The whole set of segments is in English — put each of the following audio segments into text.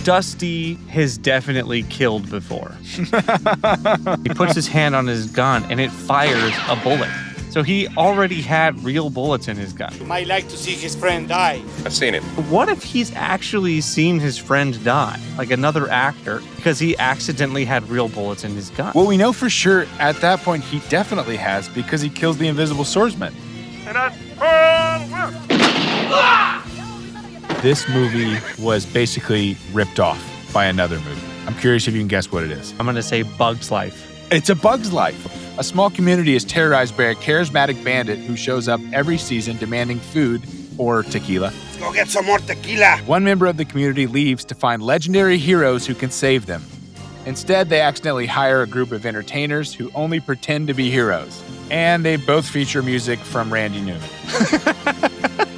Dusty has definitely killed before. He puts his hand on his gun and it fires a bullet. So he already had real bullets in his gun. He might like to see his friend die. I've seen it. What if he's actually seen his friend die, like another actor, because he accidentally had real bullets in his gun? Well, we know for sure at that point he definitely has because he kills the invisible swordsman. This movie was basically ripped off by another movie. I'm curious if you can guess what it is. I'm going to say Bug's Life. It's A Bug's Life. A small community is terrorized by a charismatic bandit who shows up every season demanding food or tequila. Let's go get some more tequila. One member of the community leaves to find legendary heroes who can save them. Instead, they accidentally hire a group of entertainers who only pretend to be heroes. And they both feature music from Randy Newman.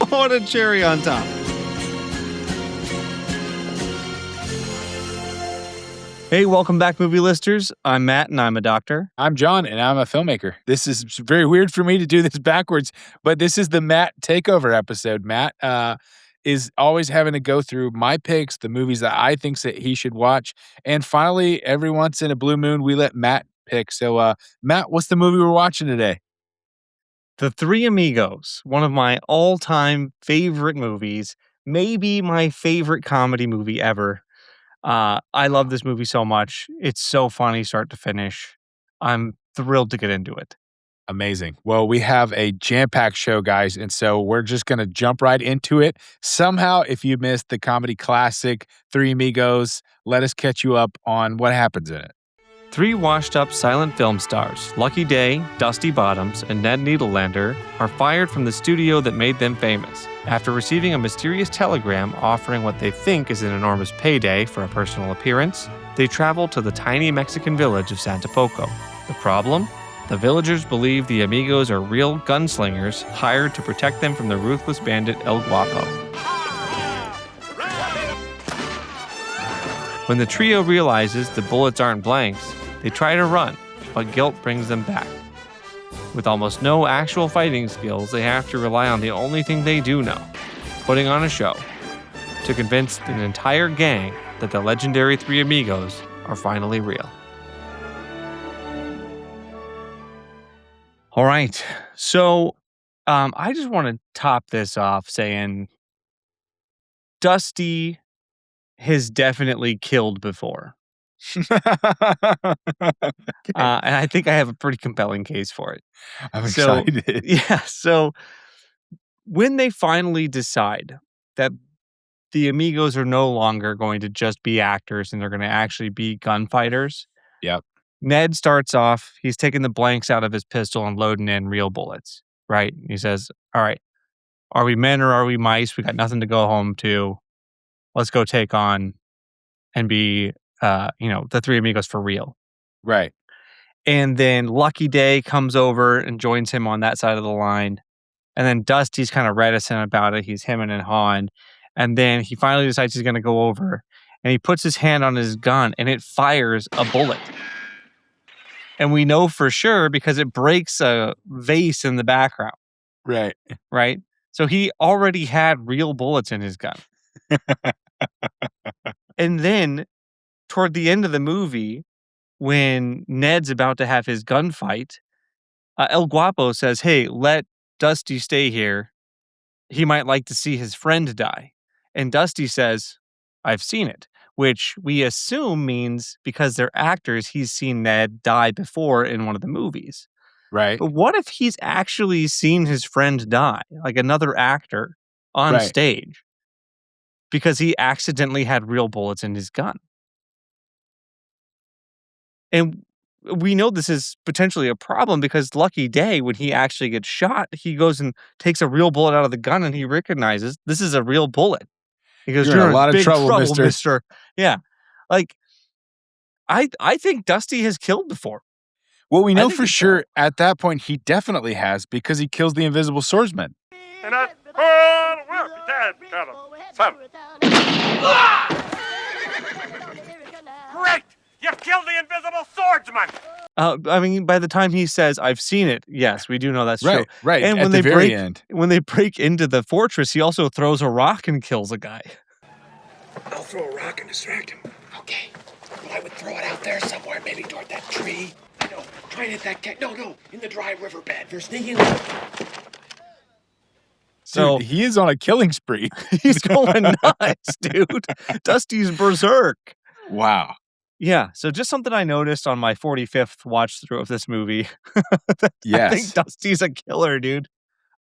What a cherry on top. Hey, welcome back, movie listers. I'm Matt, and I'm a doctor. I'm John, and I'm a filmmaker. This is very weird for me to do this backwards, but this is the Matt Takeover episode. Matt is always having to go through my picks, the movies that I think that he should watch, and finally, every once in a blue moon, we let Matt pick. So, Matt, what's the movie we're watching today? The Three Amigos, one of my all-time favorite movies, maybe my favorite comedy movie ever. I love this movie so much. It's so funny start to finish. I'm thrilled to get into it. Amazing. Well, we have a jam-packed show, guys, and so we're just going to jump right into it. Somehow, if you missed the comedy classic Three Amigos, let us catch you up on what happens in it. Three washed-up silent film stars, Lucky Day, Dusty Bottoms, and Ned Needlelander, are fired from the studio that made them famous. After receiving a mysterious telegram offering what they think is an enormous payday for a personal appearance, they travel to the tiny Mexican village of Santa Poco. The problem? The villagers believe the Amigos are real gunslingers hired to protect them from the ruthless bandit El Guapo. When the trio realizes the bullets aren't blanks, they try to run, but guilt brings them back. With almost no actual fighting skills, they have to rely on the only thing they do know, putting on a show, to convince an entire gang that the legendary Three Amigos are finally real. All right, so I just want to top this off saying Dusty has definitely killed before. And I think I have a pretty compelling case for it. I'm excited. Yeah, so when they finally decide that the Amigos are no longer going to just be actors and they're going to actually be gunfighters, Yep. Ned starts off, he's taking the blanks out of his pistol and loading in real bullets, right? He says, all right, are we men or are we mice? We got nothing to go home to. Let's go take on and be, the Three Amigos for real. Right. And then Lucky Day comes over and joins him on that side of the line. And then Dusty's kind of reticent about it. He's hemming and hawing. And then he finally decides he's going to go over. And he puts his hand on his gun and it fires a bullet. And we know for sure because it breaks a vase in the background. Right. Right? So he already had real bullets in his gun. And then toward the end of the movie, when Ned's about to have his gunfight, El Guapo says, hey, let Dusty stay here. He might like to see his friend die. And Dusty says, I've seen it, which we assume means because they're actors, he's seen Ned die before in one of the movies. Right. But what if he's actually seen his friend die, like another actor on stage, because he accidentally had real bullets in his gun? And we know this is potentially a problem because Lucky Day, when he actually gets shot, he goes and takes a real bullet out of the gun and he recognizes this is a real bullet. He goes, You're in a lot of big trouble, mister. Yeah. Like, I think Dusty has killed before. Well, we know for sure at that point he definitely has because he kills the invisible swordsman. And I will be dead, son. Great! You killed the invisible swordsman! By the time he says, I've seen it, yes, we do know that's true. Right, and at the very end. When they break into the fortress, he also throws a rock and kills a guy. I'll throw a rock and distract him. Okay. But I would throw it out there somewhere, maybe toward that tree. I know. Try and hit that cat. No. In the dry riverbed. They're sneaking. So Dude, he is on a killing spree. he's going nuts, dude. Dusty's berserk. Wow. Yeah. So just something I noticed on my 45th watch through of this movie. I Yes. think Dusty's a killer, dude.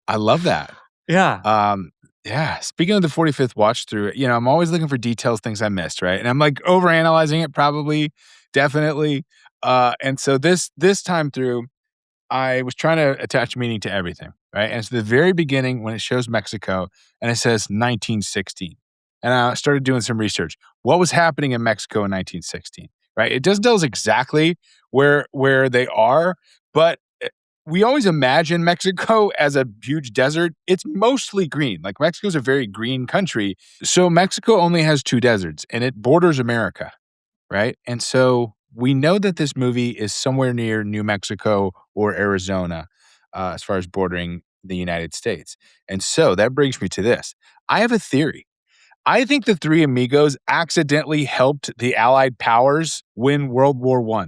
I love that. Yeah. Yeah. Speaking of the 45th watch through, I'm always looking for details, things I missed, right? And I'm like overanalyzing it, probably, definitely. And so this time through, I was trying to attach meaning to everything, right? And it's the very beginning when it shows Mexico and it says 1916. And I started doing some research. What was happening in Mexico in 1916, right? It doesn't tell us exactly where they are, but we always imagine Mexico as a huge desert. It's mostly green. Like Mexico's a very green country. So Mexico only has 2 deserts and it borders America, right? And so we know that this movie is somewhere near New Mexico or Arizona as far as bordering the United States. And so that brings me to this. I have a theory. I think the Three Amigos accidentally helped the Allied powers win World War I.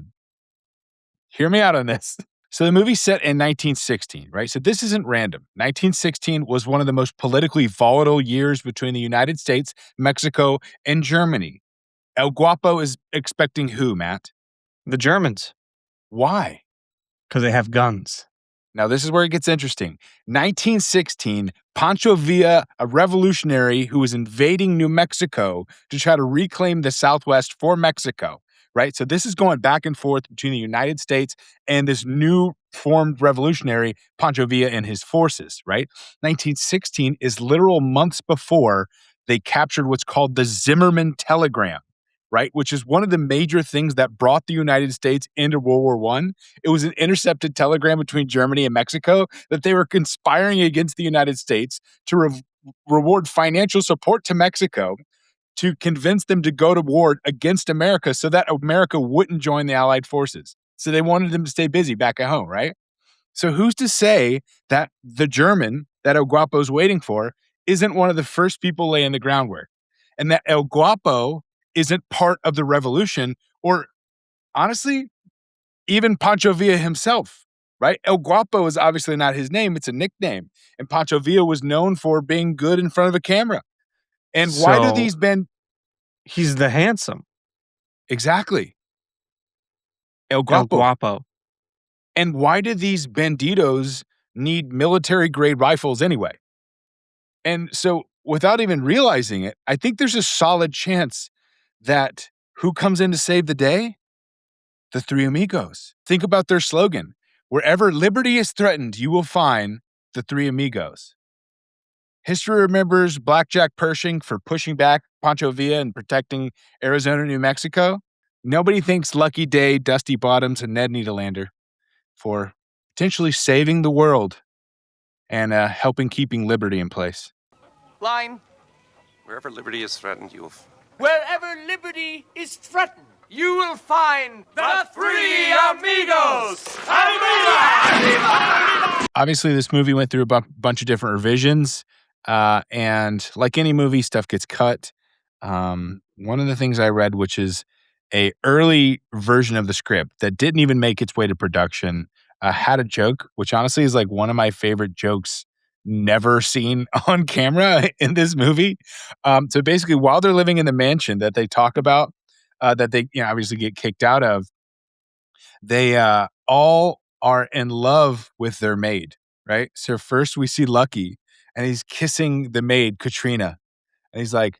Hear me out on this. So the movie's set in 1916, right? So this isn't random. 1916 was one of the most politically volatile years between the United States, Mexico, and Germany. El Guapo is expecting who, Matt? The Germans, Why? because they have guns. Now, this is where it gets interesting. 1916, Pancho Villa, a revolutionary who was invading New Mexico to try to reclaim the Southwest for Mexico, right? So this is going back and forth between the United States and this new formed revolutionary, Pancho Villa and his forces, right? 1916 is literal months before they captured what's called the Zimmerman telegram, right? Which is one of the major things that brought the United States into World War I. It was an intercepted telegram between Germany and Mexico that they were conspiring against the United States to reward financial support to Mexico to convince them to go to war against America so that America wouldn't join the Allied forces. So they wanted them to stay busy back at home, right? So who's to say that the German that El Guapo's waiting for isn't one of the first people laying the groundwork? And that El Guapo isn't part of the revolution, or honestly, even Pancho Villa himself, right? El Guapo is obviously not his name, it's a nickname. And Pancho Villa was known for being good in front of a camera. And why do So- these been He's the handsome exactly El El Guapo? Guapo. And why do these banditos need military grade rifles anyway? And so without even realizing it, I think there's a solid chance that who comes in to save the day? The Three Amigos. Think about their slogan. Wherever liberty is threatened, you will find the Three Amigos. History remembers Blackjack Pershing for pushing back Pancho Villa and protecting Arizona, New Mexico. Nobody thinks Lucky Day, Dusty Bottoms, and Ned Niederlander for potentially saving the world and helping keeping liberty in place. Line. Wherever liberty is threatened, Wherever liberty is threatened, you will find the Three Amigos. Obviously, this movie went through a bunch of different revisions, and like any movie, stuff gets cut. One of the things I read, which is a early version of the script that didn't even make its way to production, had a joke, which honestly is like one of my favorite jokes never seen on camera in this movie. So basically, while they're living in the mansion that they talk about, that they obviously get kicked out of, they all are in love with their maid, right? So first we see Lucky, and he's kissing the maid, Katrina. And he's like,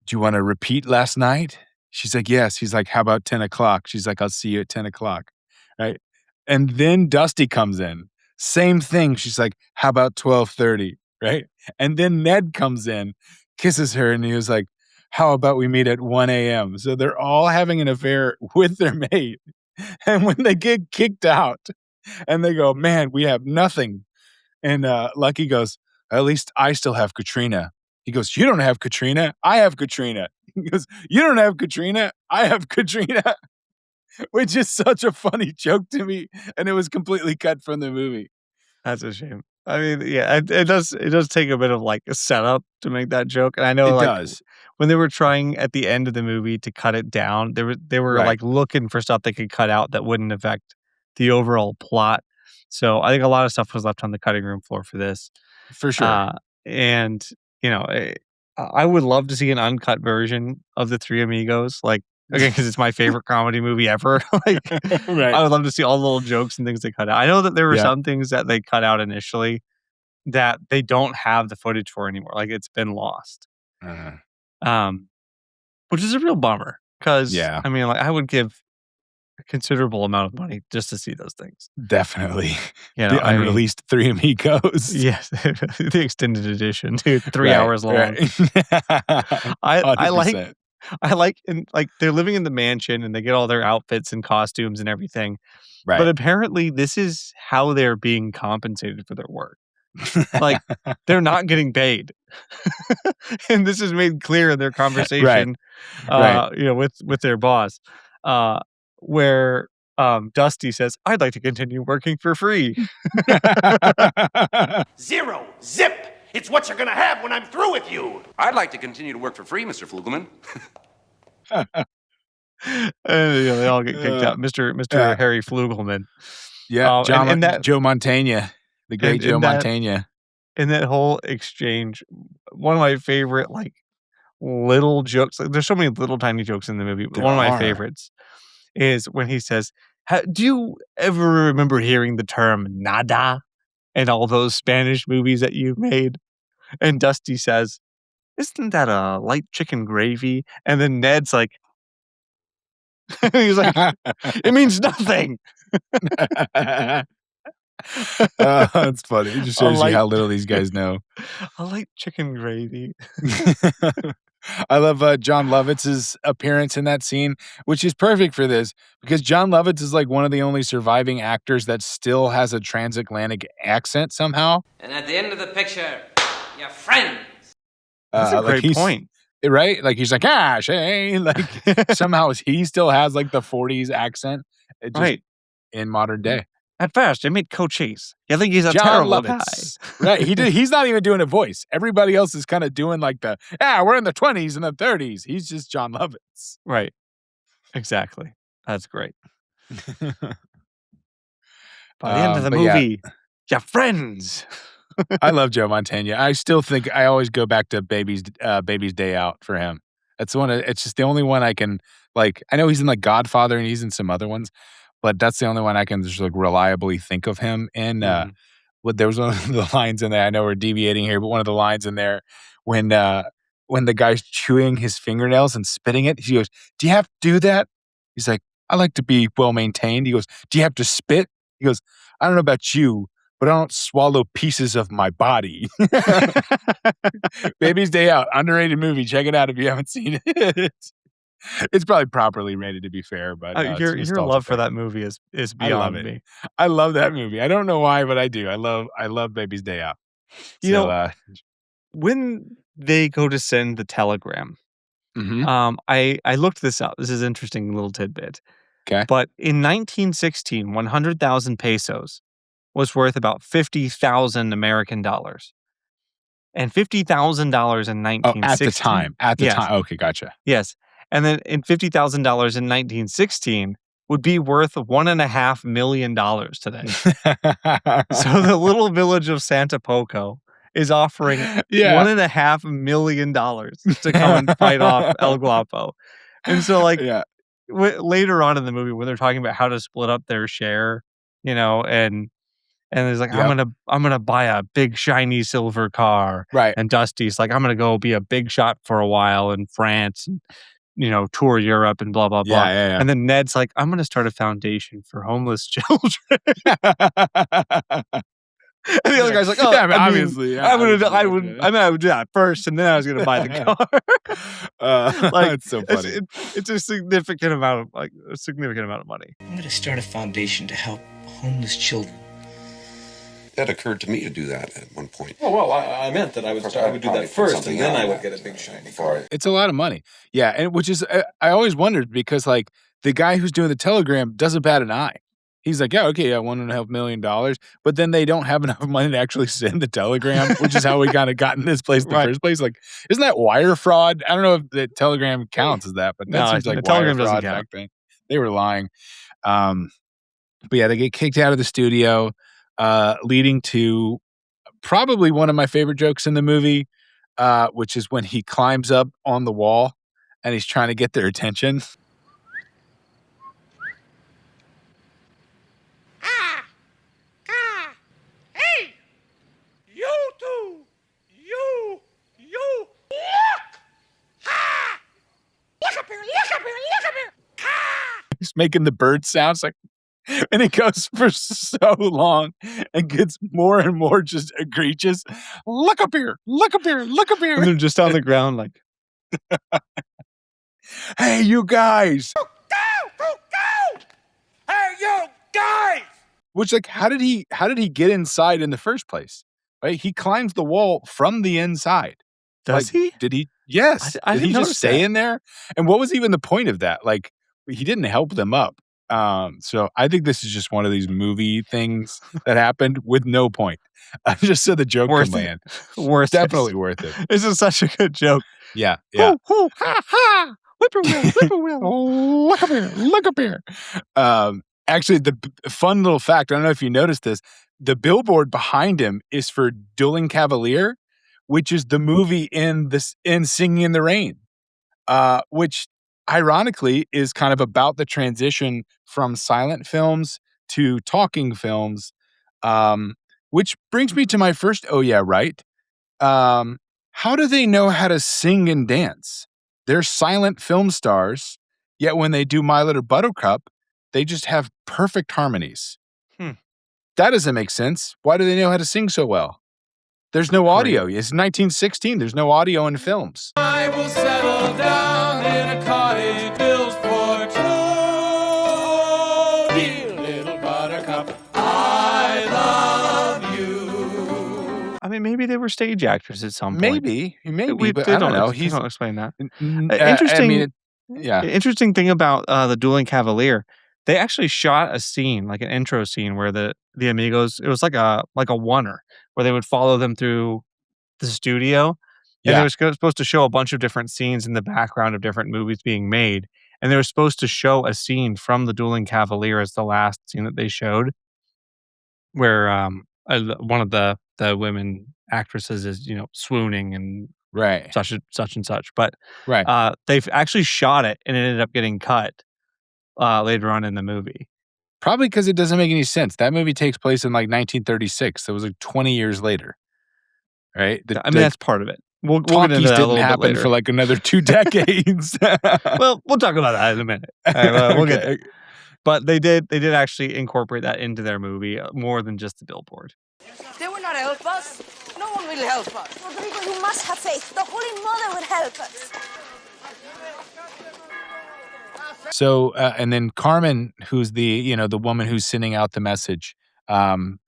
do you want to repeat last night? She's like, yes. He's like, how about 10 o'clock? She's like, I'll see you at 10 o'clock, right? And then Dusty comes in. Same thing. She's like, how about 12:30, right? And then Ned comes in, kisses her, and he was like, how about we meet at 1 a.m.? So they're all having an affair with their maid. And when they get kicked out and they go, man, we have nothing. And Lucky goes, at least I still have Katrina. He goes, you don't have Katrina. I have Katrina. He goes, you don't have Katrina. I have Katrina. Which is such a funny joke to me. And it was completely cut from the movie. That's a shame. I mean, yeah, it does take a bit of like a setup to make that joke. And I know It like does. when they were trying at the end of the movie to cut it down, they were Right. like looking for stuff they could cut out that wouldn't affect the overall plot. So I think a lot of stuff was left on the cutting room floor for this. For sure. And you know, I would love to see an uncut version of the Three Amigos, like again because it's my favorite comedy movie ever. Like, Right. I would love to see all the little jokes and things they cut out. I know that there were Yeah. some things that they cut out initially that they don't have the footage for anymore. Like it's been lost, um, which is a real bummer. Because Yeah. I mean, like I would give a considerable amount of money just to see those things. Definitely. You know, The I mean, unreleased Three Amigos. yes, the extended edition, dude, 3 Right, hours long. right. I like 100%. and like they're living in the mansion and they get all their outfits and costumes and everything. But Right. apparently this is how they're being compensated for their work. Like they're not getting paid. And this is made clear in their conversation Right. you know, with their boss. Where Dusty says, "I'd like to continue working for free." Zero. Zip. It's what you're gonna have when I'm through with you. I'd like to continue to work for free, Mr. Flugelman. And you know, they all get kicked out. Mr. Yeah. Harry Flugelman. Yeah. And that Joe Montaigne. The great Joe and that Montaigne. in that whole exchange, one of my favorite like little jokes. Like, there's so many little tiny jokes in the movie, but There one of my are. favorites is when he says, do you ever remember hearing the term nada in all those Spanish movies that you've made? And Dusty says, "Isn't that a light chicken gravy?" And then Ned's like, he's like, "It means nothing." That's funny. It just shows you how little these guys know. I like chicken gravy. I love John Lovitz's appearance in that scene, which is perfect for this because John Lovitz is like one of the only surviving actors that still has a transatlantic accent somehow. And at the end of the picture, your friends. That's a like great point. Right? Like he's like, Shane. Like somehow he still has like the 40s accent Right. in modern day. At first, I made Cochise. You think he's a John terrible Lovitz. guy. Right. He's not even doing a voice. Everybody else is kind of doing like we're in the 20s and the 30s. He's just John Lovitz. Right. Exactly. That's great. By the end of the movie, your friends. I love Joe Montaigne. I still think I always go back to Baby's Day Out for him. That's the one. It's just the only one I can like. I know he's in like Godfather and he's in some other ones, but that's the only one I can just like reliably think of him in. There was one of the lines in there. I know we're deviating here, but one of the lines in there when the guy's chewing his fingernails and spitting it, he goes, "Do you have to do that?" He's like, "I like to be well maintained." He goes, "Do you have to spit?" He goes, "I don't know about you, but I don't swallow pieces of my body." Baby's Day Out, underrated movie. Check it out if you haven't seen it. It's probably properly rated, to be fair, but Your love for that movie is beyond me. I love that movie. I don't know why, but I do. I love Baby's Day Out. You know, when they go to send the telegram, I looked this up. This is an interesting little tidbit. Okay. But in 1916, 100,000 pesos was worth about 50,000 American dollars. And $50,000 in 1916. At the time. Yes. Okay, gotcha. Yes. And then in $50,000 in 1916 would be worth $1.5 million today. So the little village of Santa Poco is offering $1.5 million to come and fight off El Guapo. And so like later on in the movie when they're talking about how to split up their share, you know, and there's like, I'm gonna buy a big shiny silver car. Right. And Dusty's like, I'm gonna go be a big shot for a while in France and, you know, tour Europe and blah, blah, blah. Yeah. And then Ned's like, I'm gonna start a foundation for homeless children. And the other guy's like, oh, yeah, I mean, obviously. I would do that first, and then I was gonna buy the car. That's so funny. It's a significant amount of money. I'm gonna start a foundation to help homeless children. That occurred to me to do that at one point. Oh, well, I meant that I would do that first, and then I would get a big shiny car. It's a lot of money. Yeah, and which is, I always wondered because, like, the guy who's doing the telegram doesn't bat an eye. He's like, yeah, okay, yeah, $1.5 million. But then they don't have enough money to actually send the telegram, which is how we kind of got in this place in the first place. Like, isn't that wire fraud? I don't know if the telegram counts as that, but that seems like the wire telegram doesn't fraud count. back then. They were lying. But yeah, they get kicked out of the studio, leading to probably one of my favorite jokes in the movie, which is when he climbs up on the wall and he's trying to get their attention. Hey! You two! You! Look! Ha! Look up here! Look up here! Look up here! He's making the bird sounds like, and it goes for so long and gets more and more just egregious. Look up here! Look up here! Look up here! And they're just on the ground like, hey, you guys! Go! Hey, you guys! Which, like, how did he get inside in the first place? Right? He climbs the wall from the inside. Does he? Did he? Yes. I did he didn't just notice stay that. in there? And what was even the point of that? Like, he didn't help them up. So I think this is just one of these movie things that happened with no point. Just so the joke Worth can it. land. Worth it. Definitely worth it. This is such a good joke. Yeah. Yeah. Hoo, hoo, ha, ha. Whippoorwill, whippoorwill. Look up here. Look up here. Actually, the fun little fact, I don't know if you noticed this, the billboard behind him is for Dueling Cavalier, which is the movie in Singing in the Rain, which ironically is kind of about the transition from silent films to talking films, which brings me to my first oh yeah, right. How do they know how to sing and dance? They're silent film stars, yet when they do My Little Buttercup, they just have perfect harmonies. That doesn't make sense. Why do they know how to sing so well? There's no audio. It's 1916. There's no audio in films. I will settle down in a cottage built for two. Dear little buttercup, I love you. I mean, maybe they were stage actors at some point. Maybe, but They I don't know. They don't explain that. Interesting. I mean, yeah. Interesting thing about the Dueling Cavalier, they actually shot a scene, like an intro scene, where the Amigos. It was like a oneer where they would follow them through the studio, and they were supposed to show a bunch of different scenes in the background of different movies being made, and they were supposed to show a scene from the Dueling Cavalier as the last scene that they showed, where one of the women actresses is swooning and such and such, but they've actually shot it and it ended up getting cut later on in the movie. Probably because it doesn't make any sense. That movie takes place in like 1936. So it was like 20 years later, right? I mean, that's part of it. We'll get into talkies that a didn't little bit happen later. for like another 2 decades. Well, we'll talk about that in a minute. We'll get there. But they did actually incorporate that into their movie more than just the billboard. They will not help us. No one will help us. Rodrigo, you must have faith. The Holy Mother will help us. So, and then Carmen, who's the woman who's sending out the message,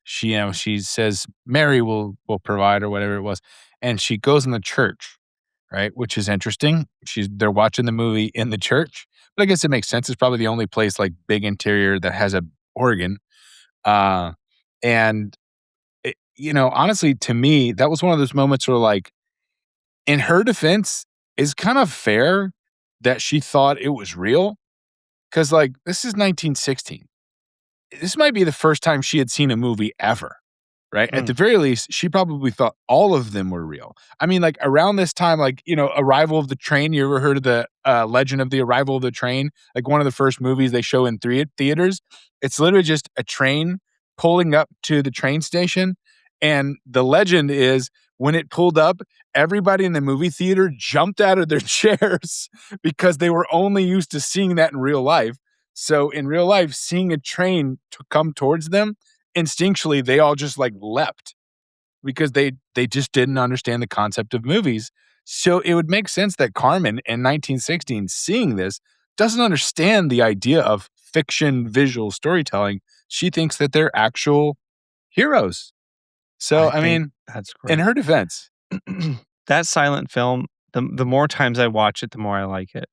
she says Mary will provide or whatever it was, and she goes in the church, right? Which is interesting. They're watching the movie in the church, but I guess it makes sense. It's probably the only place like big interior that has a organ, and honestly, to me, that was one of those moments where, like, in her defense, it's kind of fair that she thought it was real. Because, like, this is 1916. This might be the first time she had seen a movie ever, right? At the very least, she probably thought all of them were real. I mean, like, around this time, like, Arrival of the Train, you ever heard of the legend of the Arrival of the Train? Like, one of the first movies they show in theaters. It's literally just a train pulling up to the train station. And the legend is when it pulled up, everybody in the movie theater jumped out of their chairs because they were only used to seeing that in real life. So in real life, seeing a train to come towards them, instinctually, they all just like leapt because they just didn't understand the concept of movies. So it would make sense that Carmen in 1916 seeing this doesn't understand the idea of fiction visual storytelling. She thinks that they're actual heroes. So, I mean, that's great. In her defense, that silent film, the more times I watch it, the more I like it.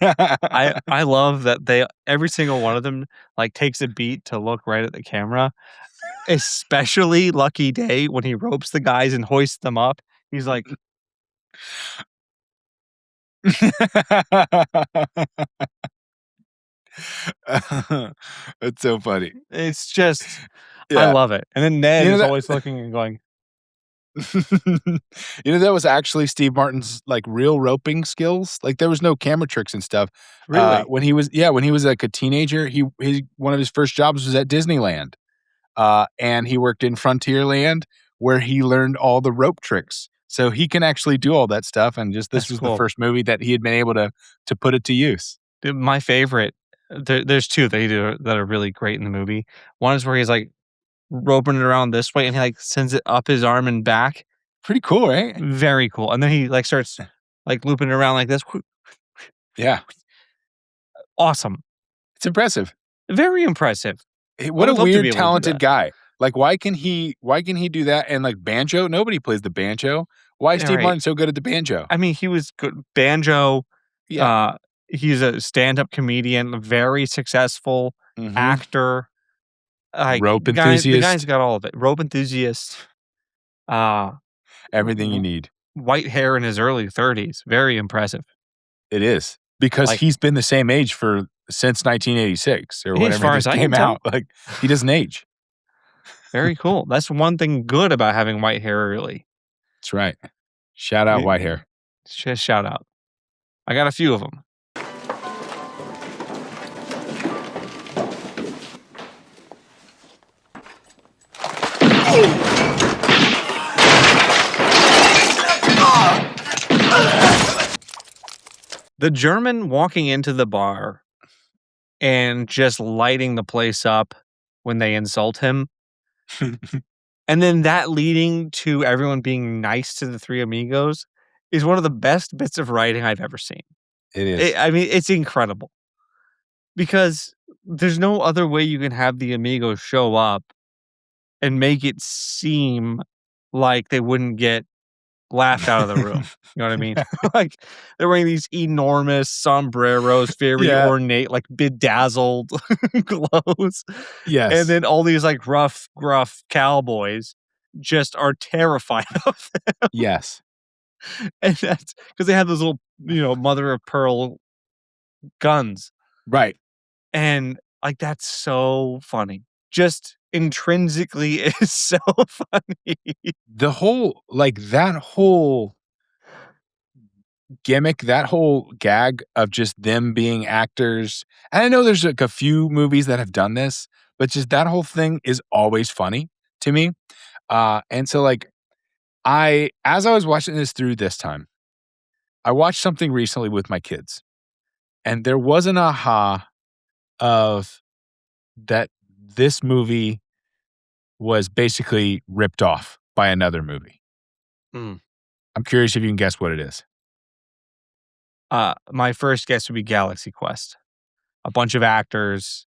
I love that every single one of them like takes a beat to look right at the camera. Especially Lucky Day when he ropes the guys and hoists them up. He's like, It's so funny. it's just, I Yeah. love it. And then Ned You know is that- always looking and going, That was actually Steve Martin's like real roping skills. Like there was no camera tricks and stuff. really? When he was like a teenager, one of his first jobs was at Disneyland. And he worked in Frontierland where he learned all the rope tricks. So he can actually do all that stuff. And just this That's was cool. the first movie that he had been able to put it to use. Dude, my favorite, there's two they do that are really great in the movie. One is where he's like roping it around this way and he like sends it up his arm and back. Pretty cool, right? Very cool. And then he like starts like looping it around like this. Yeah. Awesome. It's impressive. Very impressive. What I a would love to be weird, able to do talented that. guy. Like, why can he do that? And like banjo, nobody plays the banjo. Why is Yeah, Steve right. Martin so good at the banjo? I mean, he was good. Banjo. Yeah. He's a stand-up comedian, very successful Mhm. actor. Like, Rope The enthusiast. guy's got all of it. Rope enthusiast. Everything you need. White hair in his early 30s. Very impressive. It is. Because Like- he's been the same age since 1986 or Yeah, as whenever far this as I came can tell. out. Like he doesn't age. Very cool. That's one thing good about having white hair early. That's right. Shout out Yeah. white hair. Just shout out. I got a few of them. The German walking into the bar and just lighting the place up when they insult him. And then that leading to everyone being nice to the Three Amigos is one of the best bits of writing I've ever seen. It is. I mean, it's incredible. Because there's no other way you can have the Amigos show up and make it seem like they wouldn't get laughed out of the room. You know what I mean? Like they're wearing these enormous sombreros, very Yeah. ornate, like bedazzled clothes. Yes. And then all these like rough, gruff cowboys just are terrified of them. Yes. And that's because they have those little, mother of pearl guns. Right. And like that's so funny. Just intrinsically is so funny. The whole that whole gimmick, that whole gag of just them being actors. And I know there's like a few movies that have done this, but just that whole thing is always funny to me. And so like as I was watching this through this time, I watched something recently with my kids, and there was an aha of that this movie was basically ripped off by another movie. Mm. I'm curious if you can guess what it is. My first guess would be Galaxy Quest. A bunch of actors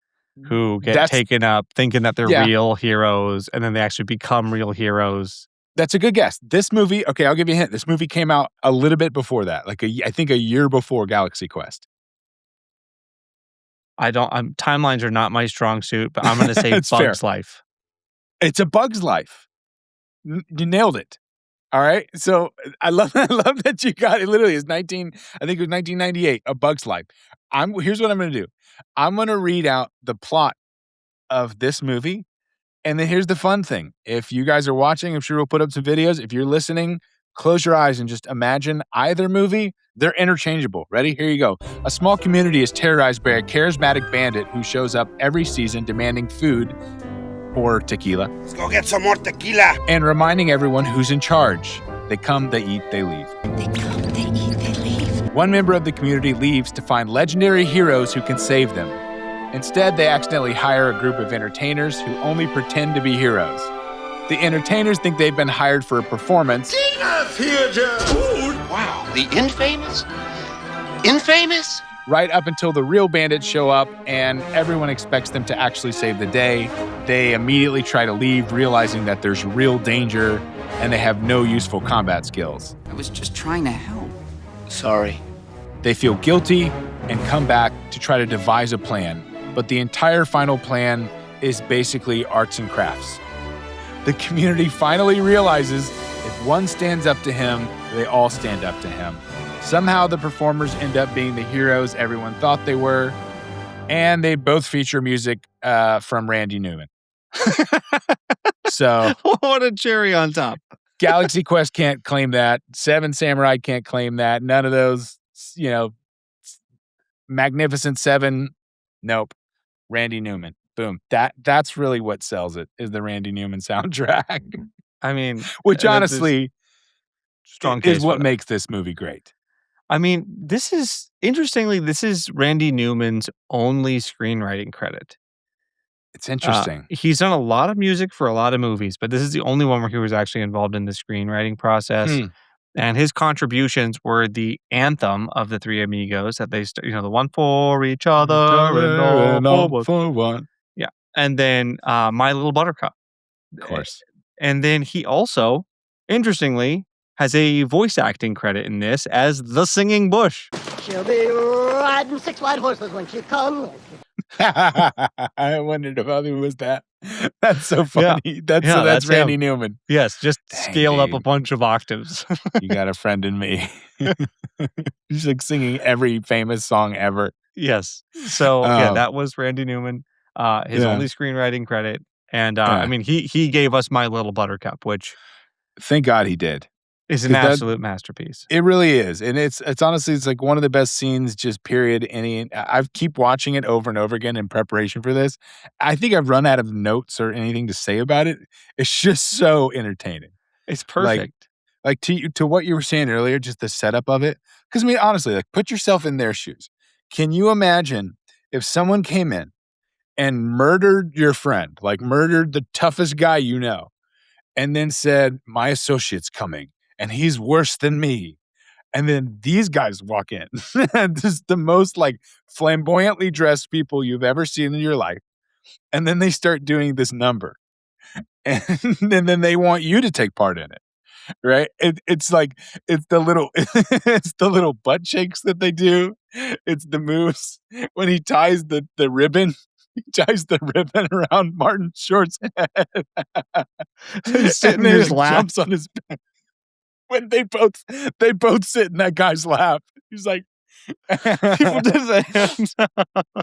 who get That's- taken up thinking that they're Yeah. real heroes, and then they actually become real heroes. That's a good guess. This movie, okay, I'll give you a hint. This movie came out a little bit before that, I think a year before Galaxy Quest. Timelines are not my strong suit, but I'm going to say It's Bug's fair. Life. It's A Bug's Life. You nailed it. All right. So I love that you got it. Literally, it's I think it was 1998. A Bug's Life. Here's what I'm going to do. I'm going to read out the plot of this movie, and then here's the fun thing. If you guys are watching, I'm sure we'll put up some videos. If you're listening, close your eyes and just imagine either movie. They're interchangeable. Ready? Here you go. A small community is terrorized by a charismatic bandit who shows up every season demanding food or tequila Let's go get some more tequila. and reminding everyone who's in charge. They come, they eat, they leave. They come, they eat, they leave. One member of the community leaves to find legendary heroes who can save them. Instead, they accidentally hire a group of entertainers who only pretend to be heroes. The entertainers think they've been hired for a performance, Wow, the infamous? Infamous? right up until the real bandits show up and everyone expects them to actually save the day. They immediately try to leave, realizing that there's real danger and they have no useful combat skills. I was just trying to help. Sorry. They feel guilty and come back to try to devise a plan. But the entire final plan is basically arts and crafts. The community finally realizes if one stands up to him, they all stand up to him. Somehow the performers end up being the heroes everyone thought they were, and they both feature music from Randy Newman. So what a cherry on top. Galaxy Quest can't claim that. Seven Samurai can't claim that. None of those, Magnificent Seven. Nope. Randy Newman. Boom. That's really what sells it, is the Randy Newman soundtrack. I mean, which honestly strong case is what makes this movie great. I mean, this is Randy Newman's only screenwriting credit. It's interesting. He's done a lot of music for a lot of movies, but this is the only one where he was actually involved in the screenwriting process. And his contributions were the anthem of the Three Amigos that they, the one for each other and all for one. Yeah. And then My Little Buttercup. Of course. And then he also, interestingly, has a voice acting credit in this as the Singing Bush. She'll be riding 6 white horses when she comes. I wondered if it was that. That's so funny. Yeah. That's Randy him. Newman. Yes, just Dang, scaled up dude. a bunch of octaves. You got a friend in me. He's like singing every famous song ever. Yes. So that was Randy Newman, his only screenwriting credit. And I mean, he gave us My Little Buttercup, which thank God he did. Is an absolute masterpiece. It really is. And it's honestly, it's like one of the best scenes, just period. I keep watching it over and over again in preparation for this. I think I've run out of notes or anything to say about it. It's just so entertaining. It's perfect. Like to what you were saying earlier, just the setup of it. Because I mean, honestly, like put yourself in their shoes. Can you imagine if someone came in and murdered your friend, like murdered the toughest guy you know, and then said, "My associate's coming, and he's worse than me." And then these guys walk in. Just the most like flamboyantly dressed people you've ever seen in your life. And then they start doing this number. And then they want you to take part in it. Right? It's the little butt shakes that they do. It's the moves when he ties the ribbon. He ties the ribbon around Martin Short's head. He's sitting in his lap. Jumps on his back. When they both sit in that guy's lap. He's like,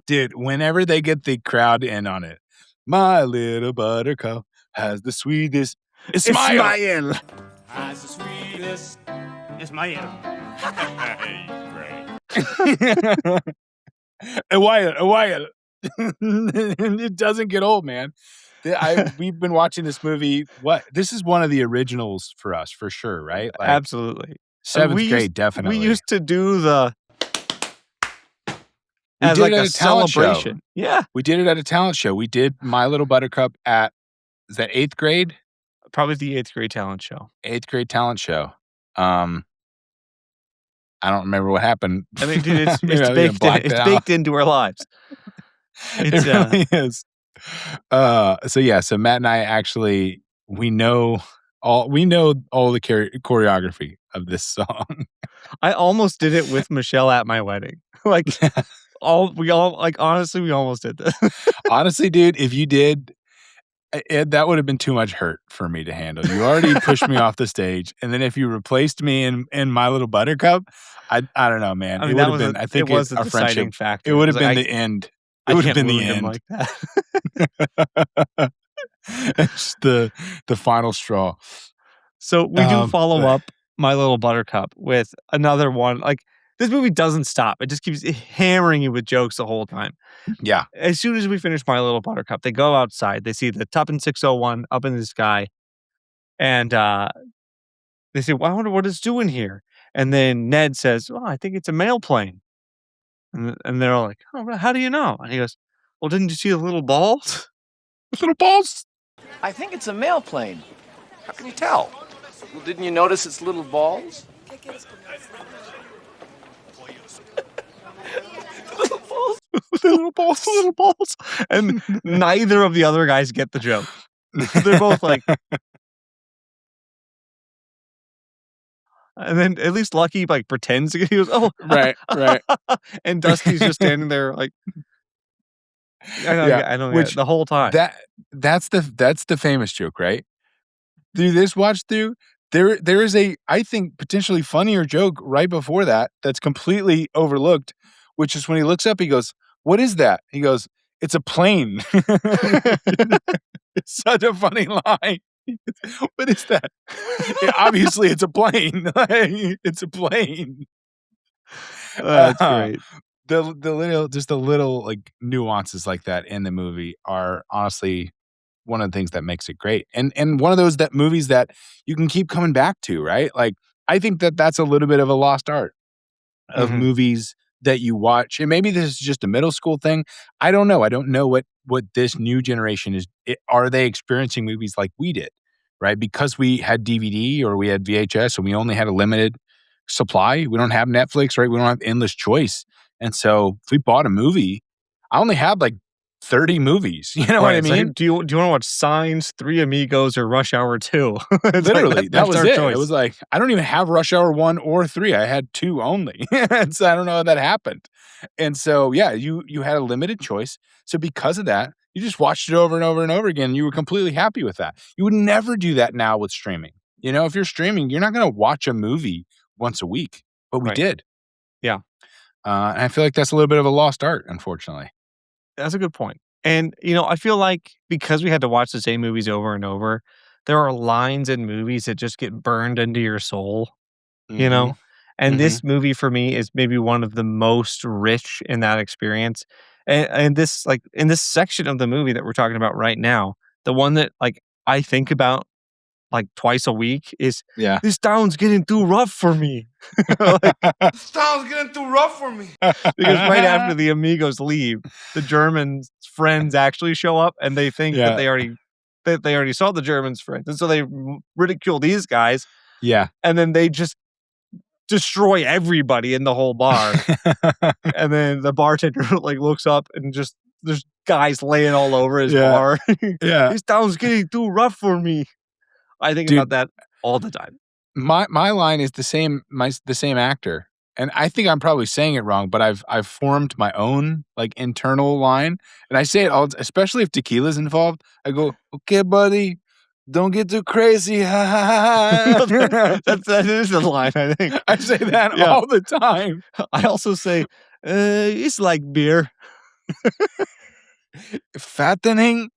dude, whenever they get the crowd in on it, my little buttercup has the sweetest smile. Has the sweetest Ismael. A while. It doesn't get old, man. We've been watching this movie. This is one of the originals for us, for sure, right? Like, absolutely. Seventh grade, definitely. We used to do as like a celebration. Show. Yeah. We did it at a talent show. We did My Little Buttercup is that 8th grade? Probably the 8th grade talent show. 8th grade talent show. I don't remember what happened. I mean, dude, it's baked into our lives. It really is. So Matt and I actually we know all the choreography of this song. I almost did it with Michelle at my wedding. We almost did this. Honestly, dude, if you did, that would have been too much hurt for me to handle. You already pushed me off the stage, and then if you replaced me in My Little Buttercup, I don't know, man. I mean, it would have been. I think it was a our deciding friendship factor. It would have been the end. It would have been the end. Like that. It's the final straw. So we do follow up My Little Buttercup with another one. Like, this movie doesn't stop. It just keeps hammering you with jokes the whole time. Yeah. As soon as we finish My Little Buttercup, they go outside. They see the Tuppen 601 up in the sky. And they say, well, I wonder what it's doing here. And then Ned says, oh, I think it's a mail plane. And they're all like, oh, how do you know? And he goes, well, didn't you see the little balls? Little balls? I think it's a mail plane. How can you tell? Well, didn't you notice its little balls? Little balls. And neither of the other guys get the joke. They're both like, And then at least Lucky like pretends he goes, "Oh." Right. And Dusty's just standing there like Yeah, I don't get it which the whole time. that's the famous joke, right? Through this watch through, there is a, I think, potentially funnier joke right before that that's completely overlooked, which is when he looks up, he goes, "What is that?" He goes, "It's a plane." It's such a funny line. What is that? Yeah, obviously, it's a plane. It's a plane. That's great. The little like nuances like that in the movie are honestly one of the things that makes it great. And one of those that movies that you can keep coming back to, right? Like I think that's a little bit of a lost art of movies that you watch. And maybe this is just a middle school thing. I don't know. I don't know what this new generation is. Are they experiencing movies like we did, right? Because we had DVD or we had VHS and we only had a limited supply. We don't have Netflix, right? We don't have endless choice. And so if we bought a movie, I only had like 30 movies. You know what I mean? Like, do you want to watch Signs, Three Amigos, or Rush Hour 2? Literally, that was our it. choice. It was like, I don't even have Rush Hour 1 or 3. I had 2 only. And so I don't know how that happened. And so, yeah, you had a limited choice. So because of that, you just watched it over and over and over again. And you were completely happy with that. You would never do that now with streaming. You know, if you're streaming, you're not going to watch a movie once a week. But we did. Yeah. And I feel like that's a little bit of a lost art, unfortunately. That's a good point. And, I feel like because we had to watch the same movies over and over, there are lines in movies that just get burned into your soul, you know? And this movie for me is maybe one of the most rich in that experience. And this, like, in this section of the movie that we're talking about right now, the one that, like, I think about, like, twice a week is, this town's getting too rough for me. This town's getting too rough for me. Because right after the Amigos leave, the Germans' friends actually show up, and they think that they already saw the Germans' friends, and so they ridicule these guys. Yeah, and then they just destroy everybody in the whole bar. And then the bartender like looks up and just there's guys laying all over his bar. This town's getting too rough for me. I think about that all the time. My line is the same actor. And I think I'm probably saying it wrong, but I've formed my own like internal line. And I say it all, especially if tequila's involved. I go, "Okay, buddy, don't get too crazy." That is the line, I think. I say that all the time. I also say, it's like beer. Fattening.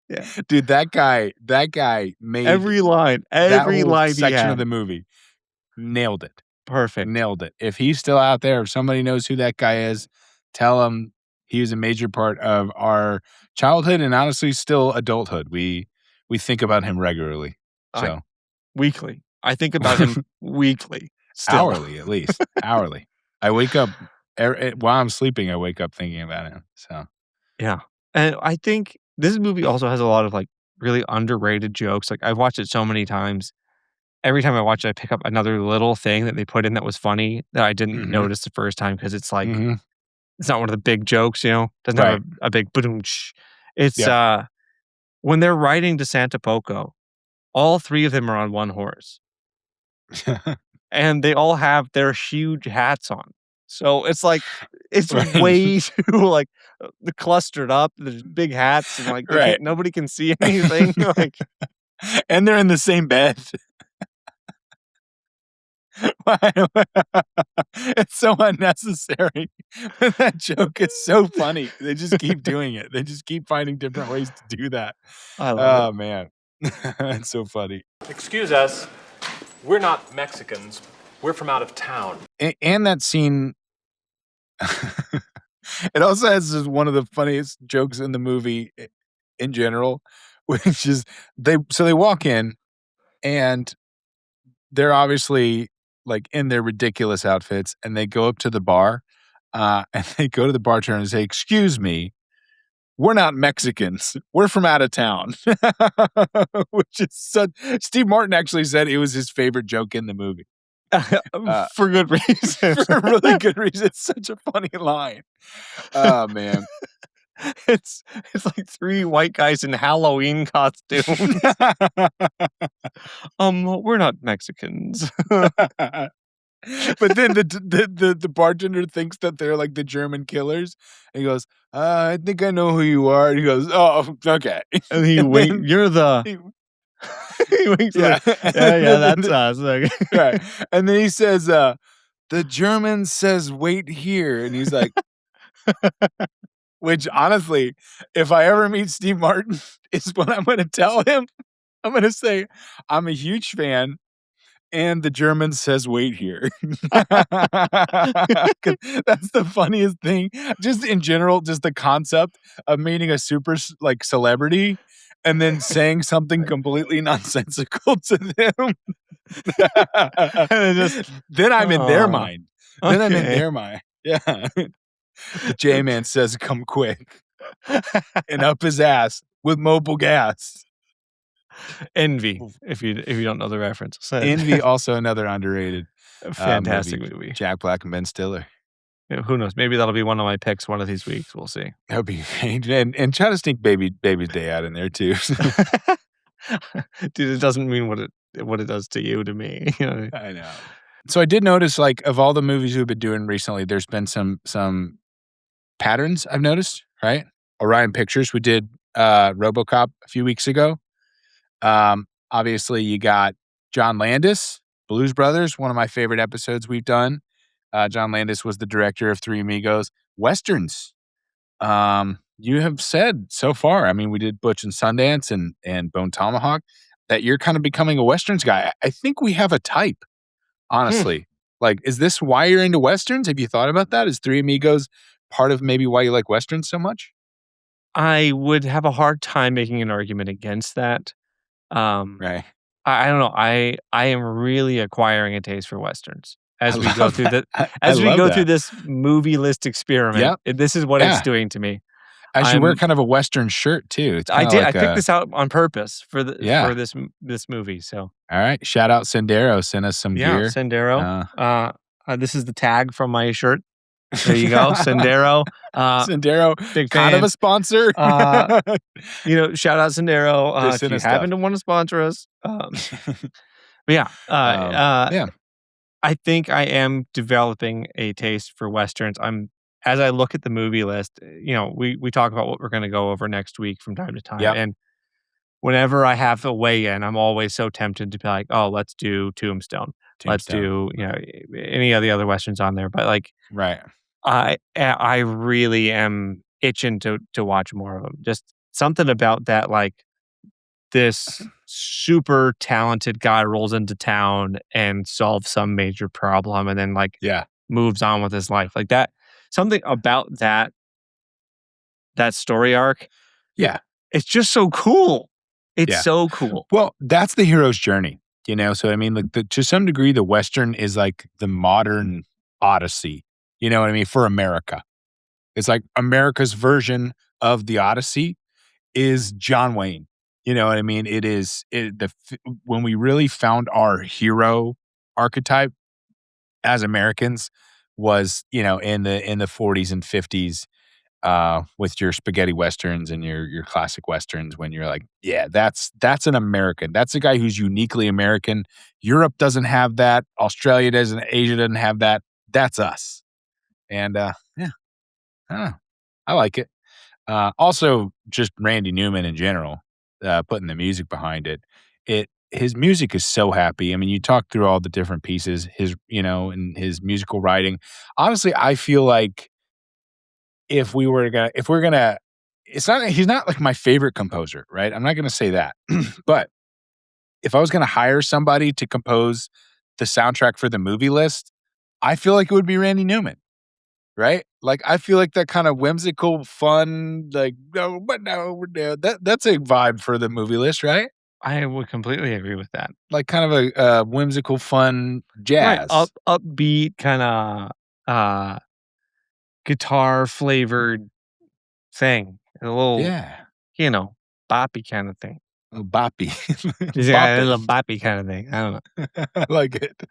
Yeah. Dude, that guy made every line section of the movie. Nailed it. Perfect. Nailed it. If he's still out there, if somebody knows who that guy is, tell him he was a major part of our childhood and honestly still adulthood. We think about him regularly. So weekly. I think about him weekly. Still. Hourly, at least. Hourly. I wake up while I'm sleeping, I wake up thinking about him. So yeah. And I think this movie also has a lot of like really underrated jokes. Like I've watched it so many times. Every time I watch it, I pick up another little thing that they put in that was funny that I didn't notice the first time because it's like it's not one of the big jokes, Doesn't have a big boom. It's when they're riding to Santa Poco, all 3 of them are on one horse. And they all have their huge hats on. So it's like it's way too like clustered up. There's big hats and like nobody can see anything. Like, and they're in the same bed. It's so unnecessary. That joke is so funny. They just keep doing it. They just keep finding different ways to do that. I love it. Man. It's so funny. Excuse us. We're not Mexicans. We're from out of town. And that scene, it also has one of the funniest jokes in the movie in general, which is they walk in and they're obviously like in their ridiculous outfits and they go up to the bar and they go to the bartender and say, "Excuse me, we're not Mexicans. We're from out of town." Which is Steve Martin actually said it was his favorite joke in the movie. For good reason. For really good reason. It's such a funny line. Oh, man. It's like 3 white guys in Halloween costumes. We're not Mexicans. But then the bartender thinks that they're like the German killers. And he goes, I think I know who you are. And he goes, oh, okay. And he wink. You're the. He winks. Yeah. Yeah, that's us. Okay. Right. And then he says, the German says, wait here. And he's like, which honestly, if I ever meet Steve Martin, is what I'm going to tell him. I'm going to say, I'm a huge fan. And the German says, wait here. 'Cause that's the funniest thing. Just in general, just the concept of meeting a super like celebrity and then saying something completely nonsensical to them. Then I'm in their mind. Then I'm in their mind. Yeah. The J-Man says, come quick. And up his ass with mobile gas. Envy, if you don't know the reference. Envy, also another underrated fantastic movie. Jack Black and Ben Stiller. Yeah, who knows? Maybe that'll be one of my picks one of these weeks. We'll see. That would be great. And try to sneak Baby's Day Out in there too. Dude, it doesn't mean what it does to you to me. I know. So I did notice, like, of all the movies we've been doing recently, there's been some patterns I've noticed, right? Orion Pictures, we did RoboCop a few weeks ago. Obviously, you got John Landis, Blues Brothers, one of my favorite episodes we've done. John Landis was the director of Three Amigos. Westerns. You have said so far, I mean, we did Butch and Sundance and Bone Tomahawk, that you're kind of becoming a Westerns guy. I think we have a type, honestly. Like, is this why you're into Westerns? Have you thought about that? Is Three Amigos part of maybe why you like Westerns so much? I would have a hard time making an argument against that. Right. I don't know. I am really acquiring a taste for Westerns as we go through through this movie list experiment. Yep. This is what it's doing to me. As you wear kind of a Western shirt too. It's I kinda did. like I picked this out on purpose for this movie. So all right. Shout out Sendero. Send us some gear. Sendero. This is the tag from my shirt. There you go, Sendero. Sendero, big kind fan. of a sponsor. Shout out Sendero if you happen to want to sponsor us. Yeah. I think I am developing a taste for Westerns. As I look at the movie list, we talk about what we're going to go over next week from time to time. Yep. And whenever I have a weigh in, I'm always so tempted to be like, oh, let's do Tombstone. Let's do, any of the other Westerns on there. But like, right. I really am itching to watch more of them. Just something about that, like this super talented guy rolls into town and solves some major problem and then moves on with his life. Like that, something about that story arc. Yeah. It's just so cool. It's so cool. Well, that's the hero's journey, So, I mean, like to some degree, the Western is like the modern Odyssey. You know what I mean? For America. It's like America's version of the Odyssey is John Wayne. You know what I mean? It is when we really found our hero archetype as Americans was, in the 40s and 50s with your spaghetti Westerns and your classic Westerns when you're like, yeah, that's an American. That's a guy who's uniquely American. Europe doesn't have that. Australia doesn't. Asia doesn't have that. That's us. And I don't know. I like it. Also, just Randy Newman in general, putting the music behind it. His music is so happy. I mean, you talk through all the different pieces, and his musical writing. Honestly, I feel like he's not like my favorite composer, right? I'm not gonna say that. But if I was gonna hire somebody to compose the soundtrack for the movie list, I feel like it would be Randy Newman. Right? Like, I feel like that kind of whimsical, fun, like, no, but no, we're down. That's a vibe for the movie list, right? I would completely agree with that. Like, kind of a whimsical, fun jazz. Right. Upbeat, kind of guitar-flavored thing. A little, boppy kind of thing. A boppy. Yeah, a little boppy kind of thing. I don't know. I like it.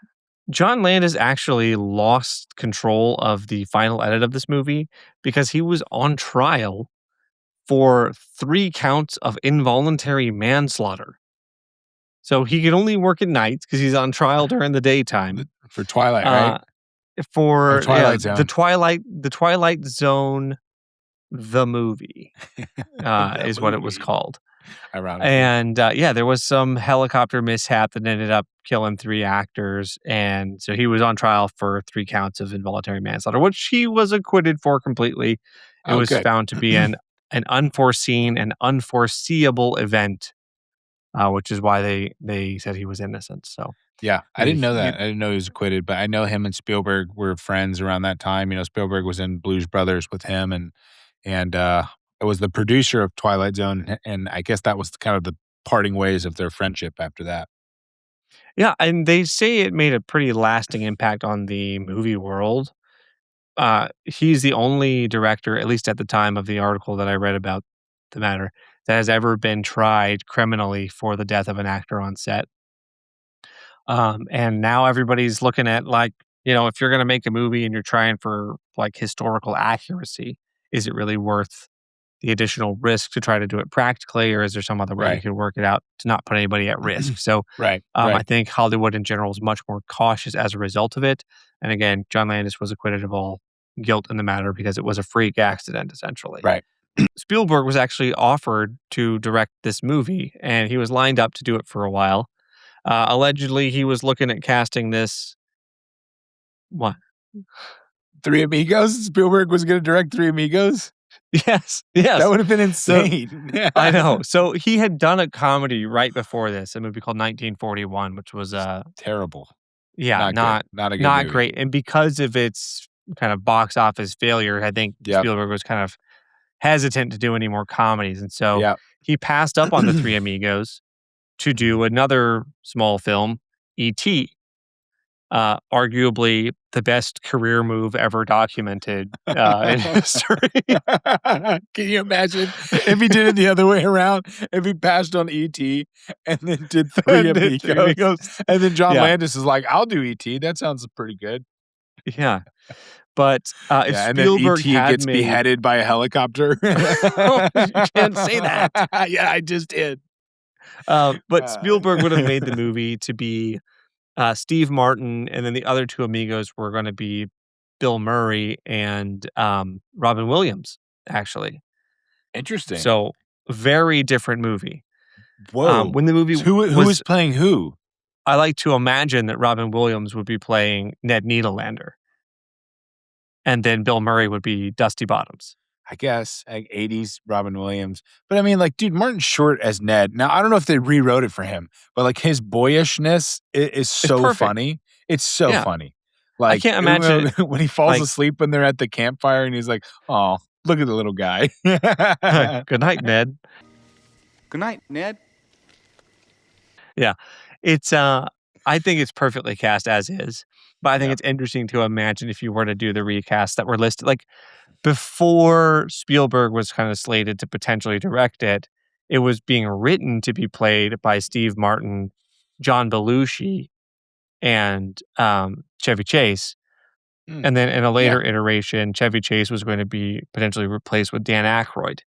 John Landis actually lost control of the final edit of this movie because he was on trial for 3 counts of involuntary manslaughter. So he could only work at nights because he's on trial during the daytime. For Twilight, right? For Twilight Zone. the Twilight Zone, the movie is what it was called. Ironically. And there was some helicopter mishap that ended up killing 3 actors, and so he was on trial for 3 counts of involuntary manslaughter, which he was acquitted for completely. It was good. found to be an unforeseen and unforeseeable event, which is why they said he was innocent. So yeah, I didn't know that. I didn't know he was acquitted, but I know him and Spielberg were friends around that time. You know, Spielberg was in Blues Brothers with him, and it was the producer of Twilight Zone, and I guess that was kind of the parting ways of their friendship after that. Yeah, and they say it made a pretty lasting impact on the movie world. He's the only director, at least at the time of the article that I read about the matter, that has ever been tried criminally for the death of an actor on set. And now everybody's looking at, like, if you're going to make a movie and you're trying for like historical accuracy, is it really worth the additional risk to try to do it practically, or is there some other way you can work it out to not put anybody at risk? So I think Hollywood in general is much more cautious as a result of it. And again, John Landis was acquitted of all guilt in the matter because it was a freak accident, essentially. Right. Spielberg was actually offered to direct this movie, and he was lined up to do it for a while. Allegedly, he was looking at casting this. What? Three Amigos? Spielberg was going to direct Three Amigos? Yes. That would have been insane. So, I know. So he had done a comedy right before this, a movie called 1941, which was terrible. Yeah, not a good not movie. great. And because of its kind of box office failure, I think Spielberg was kind of hesitant to do any more comedies. And so he passed up on the Three Amigos to do another small film, E.T., arguably the best career move ever documented in history. Can you imagine if he did it the other way around? If he passed on E.T. and then did Three Amigos, and then John Landis is like, "I'll do E.T. That sounds pretty good." Yeah, but if and Spielberg then E.T. gets beheaded by a helicopter. You can't say that. Yeah, I just did. But Spielberg would have made the movie to be Steve Martin, and then the other 2 amigos were going to be Bill Murray and Robin Williams, actually. Interesting. So, very different movie. Whoa. When the movie who was playing who? I like to imagine that Robin Williams would be playing Ned Needlander. And then Bill Murray would be Dusty Bottoms. I guess, like 80s Robin Williams. But I mean, like, dude, Martin Short as Ned. Now, I don't know if they rewrote it for him, but like his boyishness is so funny. It's so funny. Like, I can't imagine when he falls asleep when they're at the campfire and he's like, "Oh, look at the little guy." Good night, Ned. Good night, Ned. Yeah. It's I think it's perfectly cast as is. But I think it's interesting to imagine if you were to do the recast that were listed. Like, before Spielberg was kind of slated to potentially direct it, it was being written to be played by Steve Martin, John Belushi, and Chevy Chase. And then in a later iteration, Chevy Chase was going to be potentially replaced with Dan Aykroyd.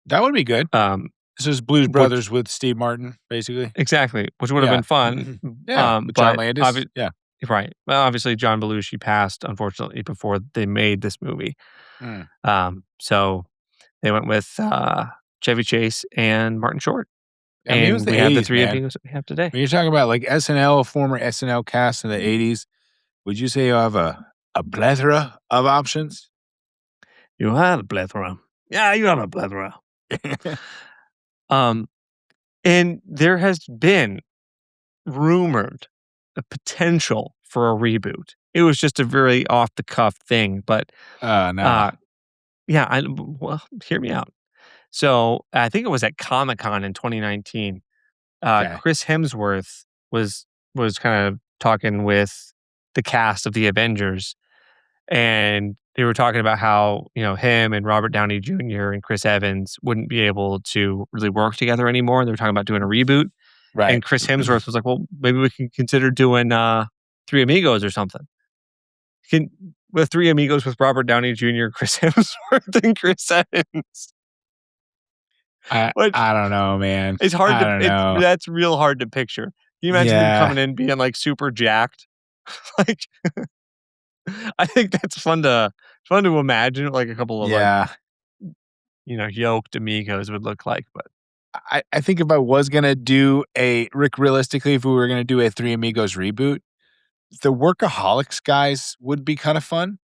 That would be good. This is Blues Brothers with Steve Martin, basically. Exactly, which would have been fun. With John Landis. Right. Well, obviously, John Belushi passed, unfortunately, before they made this movie. So they went with Chevy Chase and Martin Short. I mean, it was the 80s, have the Three man. Amigos that we have today. When you're talking about like SNL, former SNL cast in the 80s, would you say you have a plethora of options? You had a plethora. Yeah, you have a plethora. And there has been rumored a potential for a reboot. It was just a very off the cuff thing, but no. Well, hear me out. So I think it was at Comic-Con in 2019. Chris Hemsworth was kind of talking with the cast of the Avengers, and they were talking about how, him and Robert Downey Jr. and Chris Evans wouldn't be able to really work together anymore. They were talking about doing a reboot. Right. And Chris Hemsworth was like, well, maybe we can consider doing Three Amigos or something. With Three Amigos with Robert Downey Jr., Chris Hemsworth, and Chris Evans. Which I don't know, man. it's hard I don't know. that's real hard to picture. Can you imagine him coming in being like super jacked? Like, I think that's fun to imagine like a couple of like, yoked amigos would look like. But I think if I was gonna do realistically, if we were gonna do a Three Amigos reboot, the Workaholics guys would be kind of fun.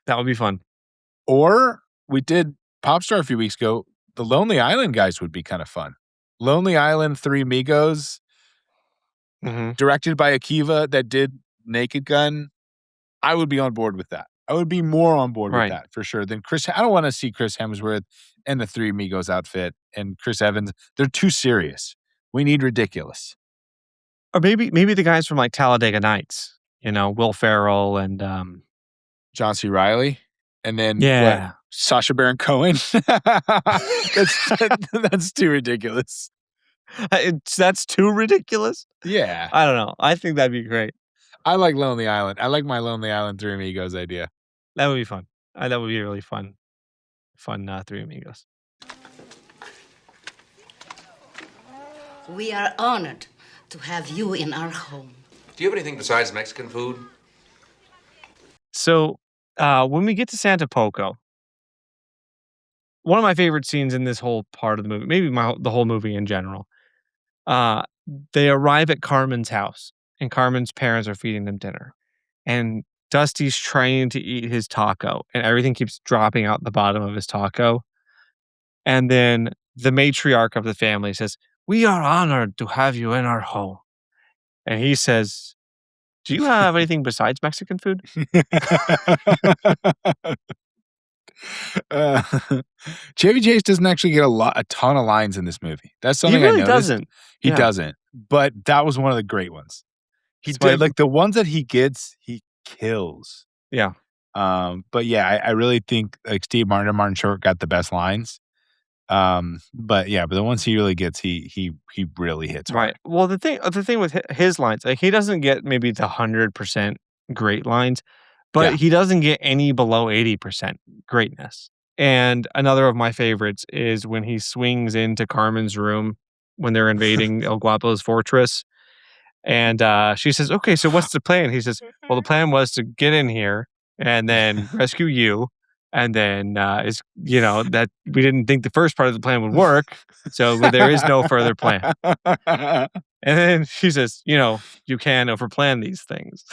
That would be fun. Or we did Popstar a few weeks ago. The Lonely Island guys would be kind of fun. Lonely Island, Three Amigos, directed by Akiva that did Naked Gun. I would be on board with that. I would be more on board with that for sure than Chris. I don't want to see Chris Hemsworth in the Three Amigos outfit and Chris Evans. They're too serious. We need ridiculous. Or maybe the guys from like Talladega Nights, Will Ferrell and John C. Reilly. And then Sacha Baron Cohen. That's too ridiculous. That's too ridiculous? Yeah. I don't know. I think that'd be great. I like Lonely Island. I like my Lonely Island Three Amigos idea. That would be fun. That would be really fun. Three Amigos. We are honored to have you in our home. Do you have anything besides Mexican food? So, when we get to Santa Poco, one of my favorite scenes in this whole part of the movie, maybe the whole movie in general, they arrive at Carmen's house, and Carmen's parents are feeding them dinner. And Dusty's trying to eat his taco, and everything keeps dropping out the bottom of his taco. And then the matriarch of the family says, "We are honored to have you in our home." And he says, "Do you have anything besides Mexican food?" Chevy Chase doesn't actually get a ton of lines in this movie. That's something He really I noticed. doesn't. He doesn't. But that was one of the great ones. He did like the ones that he gets, he kills. Yeah. But yeah, I really think like Steve Martin and Martin Short got the best lines. But the ones he really gets, he really hits hard. Right. Well, the thing with his lines, like he doesn't get maybe the 100% great lines, but he doesn't get any below 80% greatness. And another of my favorites is when he swings into Carmen's room when they're invading El Guapo's fortress. And she says, "Okay, so what's the plan?" He says, "Well, the plan was to get in here and then rescue you. And then that we didn't think the first part of the plan would work. So there is no further plan." And then she says, "You can overplan these things."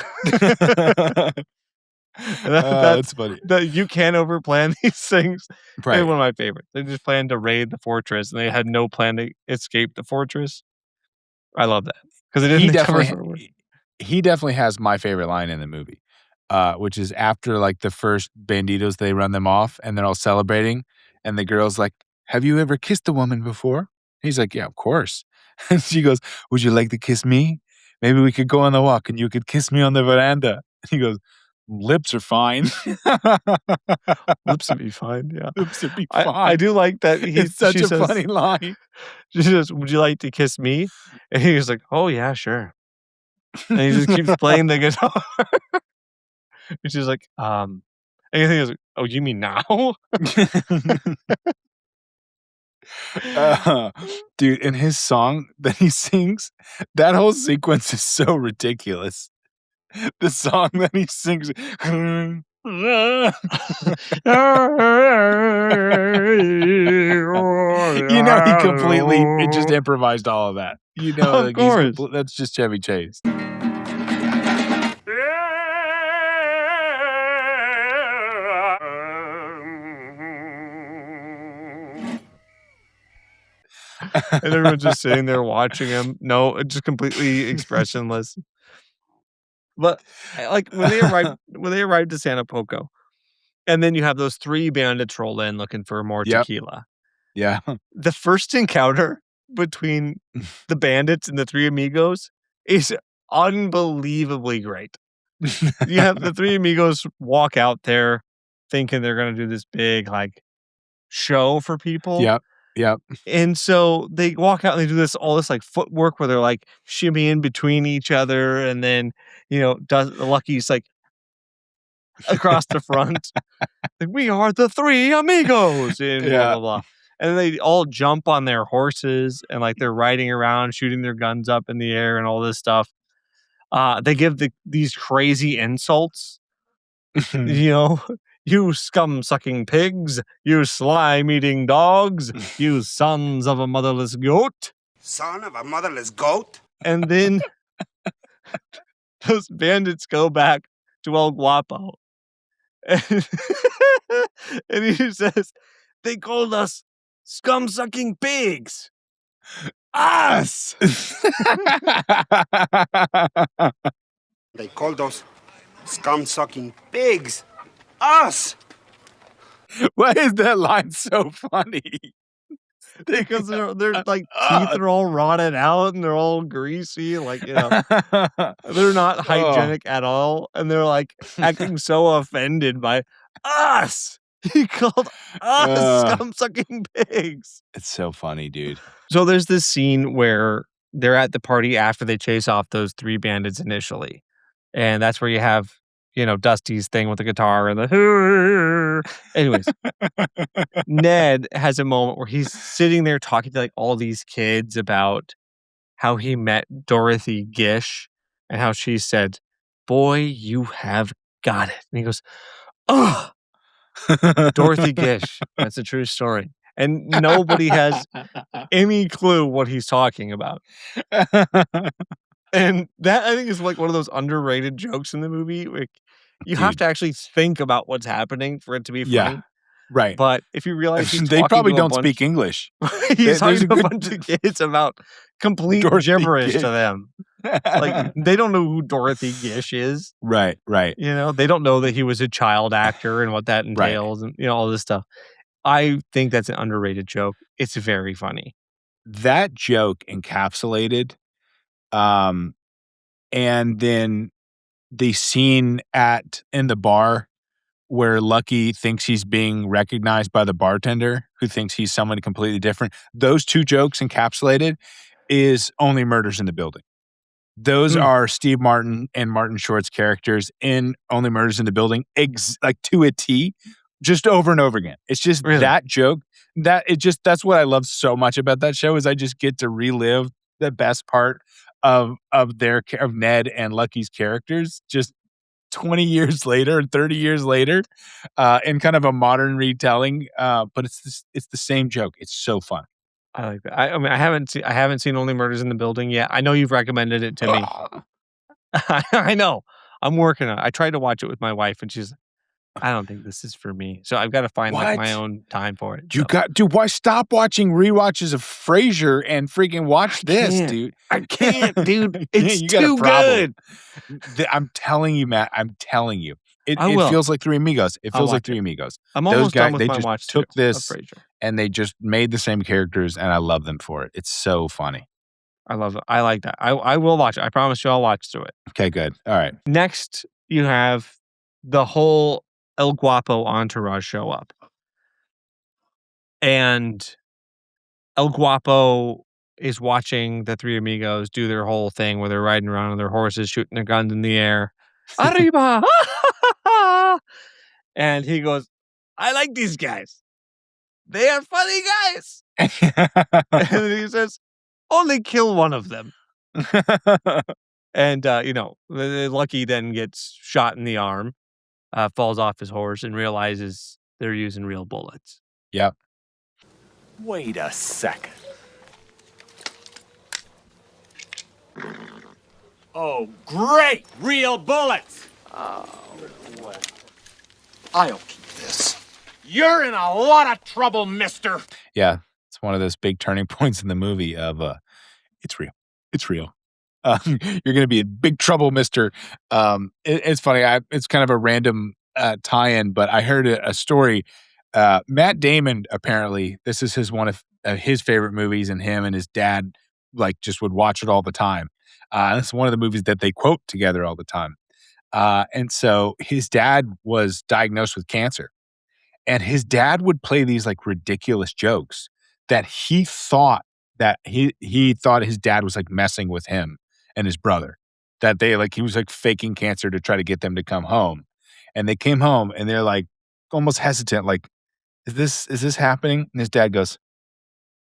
That's funny. You can overplan these things. Right. They're one of my favorites. They just planned to raid the fortress and they had no plan to escape the fortress. I love that. Because he definitely has my favorite line in the movie. Which is after like the first banditos, they run them off and they're all celebrating. And the girl's like, "Have you ever kissed a woman before?" He's like, "Yeah, of course." And she goes, "Would you like to kiss me? Maybe we could go on a walk and you could kiss me on the veranda." And he goes, "Lips are fine." Lips would be fine. Yeah. Lips would be fine. I do like that. It's such a funny line. She says, "Would you like to kiss me?" And he's like, "Oh, yeah, sure." And he just keeps playing the guitar. And she's like, and he was like, "Oh, you mean now?" Dude, in his song that he sings, that whole sequence is so ridiculous. The song that he sings. He completely just improvised all of that. Of course. That's just Chevy Chase. And everyone's just sitting there watching him. No, just completely expressionless. But like when they arrived to Santa Poco, and then you have those three bandits roll in looking for more tequila. Yeah. The first encounter between the bandits and the Three Amigos is unbelievably great. You have the Three Amigos walk out there thinking they're going to do this big like show for people. Yep. And so they walk out and they do all this like footwork where they're like shimmying between each other, and then Lucky's like across the front, like, "We are the Three Amigos," and blah blah blah. And they all jump on their horses and like they're riding around, shooting their guns up in the air and all this stuff. They give these crazy insults. You know, you scum-sucking pigs, you slime-eating dogs, you sons of a motherless goat. Son of a motherless goat? And then those bandits go back to El Guapo. And, and he says, they called us scum-sucking pigs. Us! They called us scum-sucking pigs. Us! Why is that line so funny? Because they're like teeth are all rotted out and they're all greasy, like, you know, they're not hygienic at all, and they're like acting so offended by us. He called us scum-sucking pigs. It's so funny, dude. So there's this scene where they're at the party after they chase off those 3 bandits initially, and that's where you have, you know, Dusty's thing with the guitar and the anyways. Ned has a moment where he's sitting there talking to like all these kids about how he met Dorothy Gish and how she said, "Boy, you have got it." And he goes, "Oh, Dorothy Gish." That's a true story. And nobody has any clue what he's talking about. And that, I think, is like one of those underrated jokes in the movie. Like, you have to actually think about what's happening for it to be funny. Yeah, right. But if you realize he's they probably to a don't bunch, speak English. he's talking to a bunch of kids about complete Dorothy gibberish Gish. to them. Like, they don't know who Dorothy Gish is. Right. You know, they don't know that he was a child actor and what that entails and, you know, all this stuff. I think that's an underrated joke. It's very funny. That joke encapsulated, and then the scene in the bar where Lucky thinks he's being recognized by the bartender who thinks he's someone completely different. Those 2 jokes encapsulated is Only Murders in the Building. Those are Steve Martin and Martin Short's characters in Only Murders in the Building, like to a T, just over and over again. It's just that joke. That's what I love so much about that show is I just get to relive the best part of Ned and Lucky's characters just 20 years later, 30 years later, in kind of a modern retelling. But it's the same joke. It's so fun. I like that. I mean, I haven't seen Only Murders in the Building yet. I know you've recommended it to me. I know. I'm working on it. I tried to watch it with my wife, and she's, I don't think this is for me. So I've got to find like my own time for it. Dude, why stop watching rewatches of Frasier and freaking watch this, dude? I can't, dude. It's too good. I'm telling you, Matt. I'm telling you. It will. feels like Three Amigos. It feels like Three Amigos. I'm almost done with they my just watch took of this Frasier. and they just made the same characters, and I love them for it. It's so funny. I love it. I like that. I will watch it. I promise you I'll watch through it. Okay, good. All right. Next, you have the whole El Guapo entourage show up. And El Guapo is watching the Three Amigos do their whole thing where they're riding around on their horses, shooting their guns in the air. Arriba! And he goes, I like these guys. They are funny guys. And then he says, only kill one of them. And, you know, Lucky then gets shot in the arm, falls off his horse, and realizes they're using real bullets. Yep. Wait a second. Oh, great! Real bullets! Oh, I'll keep this. You're in a lot of trouble, mister. Yeah. It's one of those big turning points in the movie of, it's real. It's real. You're going to be in big trouble, mister. It's funny. It's kind of a random tie-in, but I heard a story. Matt Damon, apparently, this is one of his favorite movies, and him and his dad like just would watch it all the time. It's one of the movies that they quote together all the time. And so his dad was diagnosed with cancer, and his dad would play these like ridiculous jokes that he thought his dad was like messing with him and his brother, that he was like faking cancer to try to get them to come home. And they came home and they're like almost hesitant, like, is this happening? And his dad goes,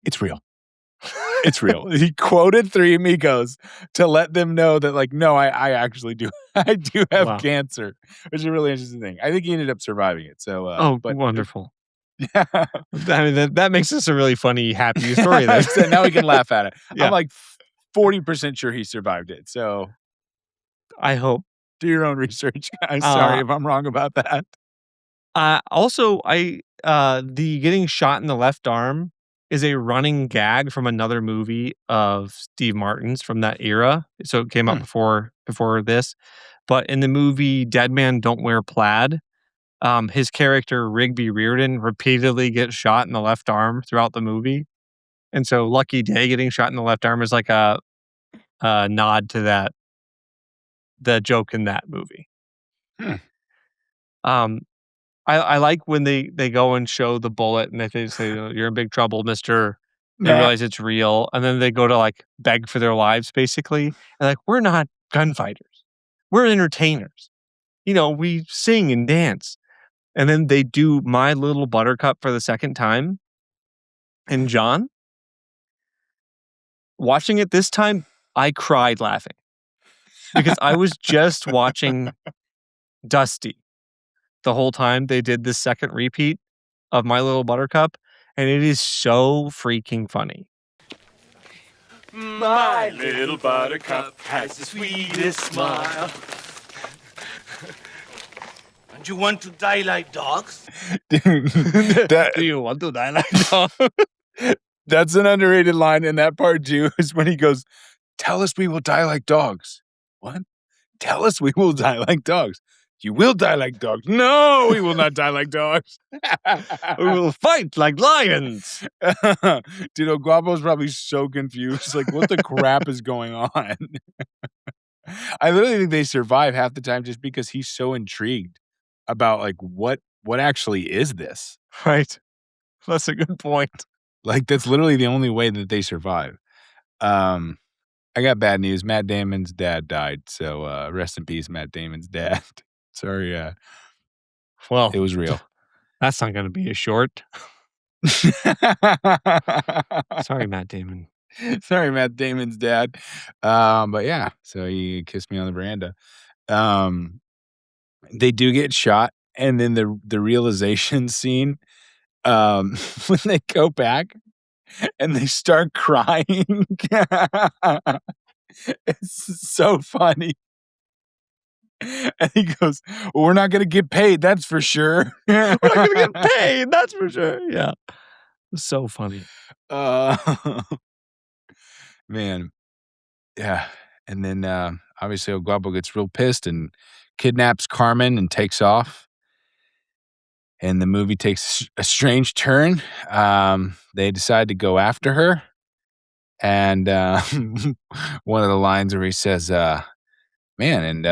It's real. It's real. He quoted Three Amigos to let them know that, like, no, I actually do. I do have cancer, which is a really interesting thing. I think he ended up surviving it. So, but wonderful. Yeah. I mean, that makes this a really funny, happy story. Then. So now we can laugh at it. Yeah. I'm like 40% sure he survived it. So I hope. Do your own research, guys. Sorry if I'm wrong about that. Also, the getting shot in the left arm is a running gag from another movie of Steve Martin's from that era. So it came out before this. But in the movie Dead Man Don't Wear Plaid, his character Rigby Riordan repeatedly gets shot in the left arm throughout the movie. And so Lucky Day getting shot in the left arm is like a nod to the joke in that movie. I like when they go and show the bullet and they say, "You're in big trouble, mister." They realize it's real. And then they go to like beg for their lives, basically. And like, we're not gunfighters. We're entertainers. We sing and dance. And then they do My Little Buttercup for the second time. And John, watching it this time, I cried laughing. Because I was just watching Dusty the whole time they did this second repeat of My Little Buttercup, and it is so freaking funny. My little buttercup has the sweetest smile. Don't you want to die like dogs? Do you want to die like dogs? That's an underrated line in that part too, is when he goes, "Tell us we will die like dogs." What? Tell us we will die like dogs. You will die like dogs. No, we will not die like dogs. We will fight like lions. Dude, Guapo's probably so confused. Like, what the crap is going on? I literally think they survive half the time just because he's so intrigued about, like, what actually is this? Right. That's a good point. Like, that's literally the only way that they survive. I got bad news. Matt Damon's dad died. So rest in peace, Matt Damon's dad. Sorry. Well, it was real. That's not going to be a short. Sorry, Matt Damon. Sorry, Matt Damon's dad. But yeah, so he kissed me on the veranda. They do get shot. And then the realization scene, when they go back and they start crying. It's so funny. And he goes, "Well, we're not going to get paid, that's for sure." We're not going to get paid, that's for sure. Yeah. So funny. Man. Yeah. And then obviously El Guapo gets real pissed and kidnaps Carmen and takes off. And the movie takes a strange turn. They decide to go after her. And one of the lines where he says, "Man, and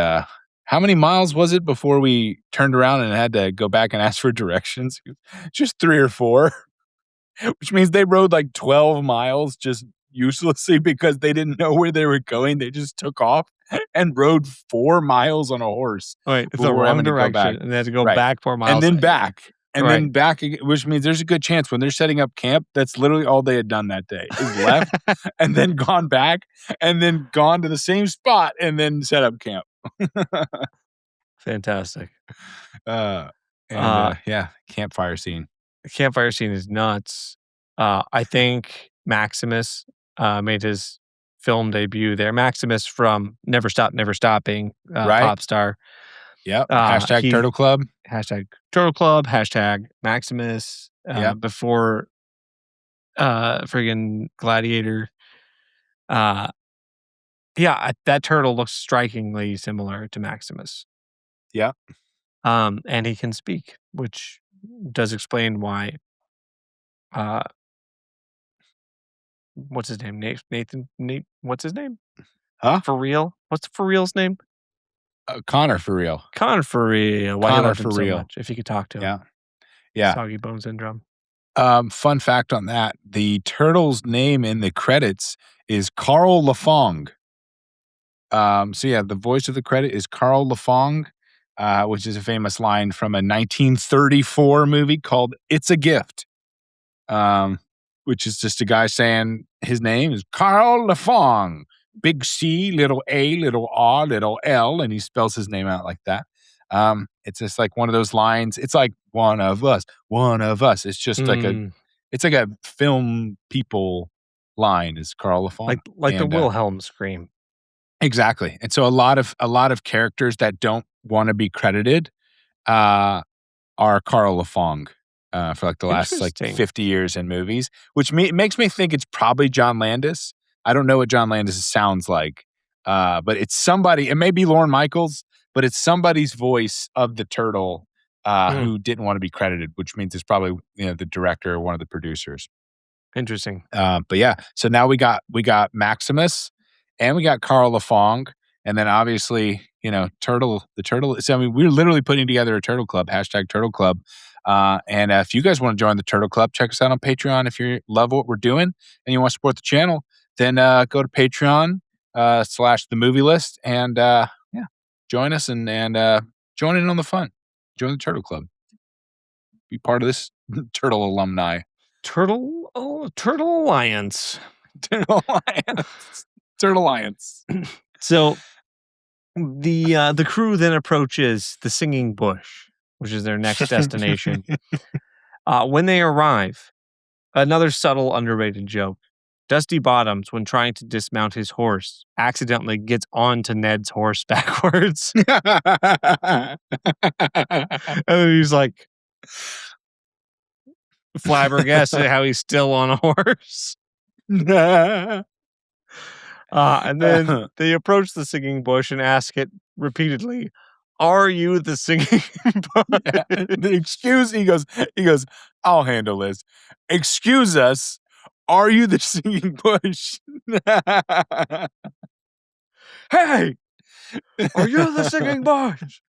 how many miles was it before we turned around and had to go back and ask for directions?" Just 3 or 4, which means they rode like 12 miles just uselessly because they didn't know where they were going. They just took off and rode 4 miles on a horse. Wait, it's the wrong direction. And they had to go back 4 miles. And then back. And then back, which means there's a good chance when they're setting up camp, that's literally all they had done that day, is left and then gone back and then gone to the same spot and then set up camp. Fantastic. Yeah, campfire scene. The campfire scene is nuts. I think Maximus made his film debut there. Maximus from Never Stop, Never Stopping, pop star. Yep. Hashtag Turtle Club. Hashtag Turtle Club. Hashtag Maximus. Before friggin' Gladiator. That turtle looks strikingly similar to Maximus. Yeah. And he can speak, which does explain why. What's his name? Nathan. What's his name? Huh? For real? What's for real's name? Connor for real. Connor for real. Why Connor I loved him for so real. much, if you could talk to him. Yeah. Yeah. Soggy bone syndrome. Fun fact on that: the turtle's name in the credits is Carl Lafong. The voice of the credit is Carl Lafong, which is a famous line from a 1934 movie called "It's a Gift," which is just a guy saying his name is Carl LaFong. Big C, little A, little R, little L, and he spells his name out like that. It's just like one of those lines. It's like one of us, one of us. It's just like a film people line is Carl LaFong. Like the Wilhelm scream. Exactly. And so a lot of characters that don't want to be credited are Carl LaFong for like the last like 50 years in movies, which makes me think it's probably John Landis. I don't know what John Landis sounds like, but it's somebody. It may be Lorne Michaels, but it's somebody's voice of the turtle who didn't want to be credited, which means it's probably the director or one of the producers. Interesting. But yeah, so now we got Maximus and we got Carl LaFong, and then obviously the turtle. So I mean, we're literally putting together a turtle club. #Turtle Club. And if you guys want to join the Turtle Club, check us out on Patreon. If you love what we're doing and you want to support the channel, then go to Patreon /the movie list and join us and join in on the fun. Join the Turtle Club. Be part of this Turtle alumni. Turtle Alliance. Turtle Alliance. Turtle Alliance. So the crew then approaches the Singing Bush, which is their next destination. When they arrive, another subtle, underrated joke. Dusty Bottoms, when trying to dismount his horse, accidentally gets onto Ned's horse backwards. And then he's like flabbergasted how he's still on a horse. And then they approach the Singing Bush and ask it repeatedly, "Are you the Singing Bush?" He goes, "I'll handle this. Excuse us. Are you the Singing Bush?" Hey, are you the Singing Bush?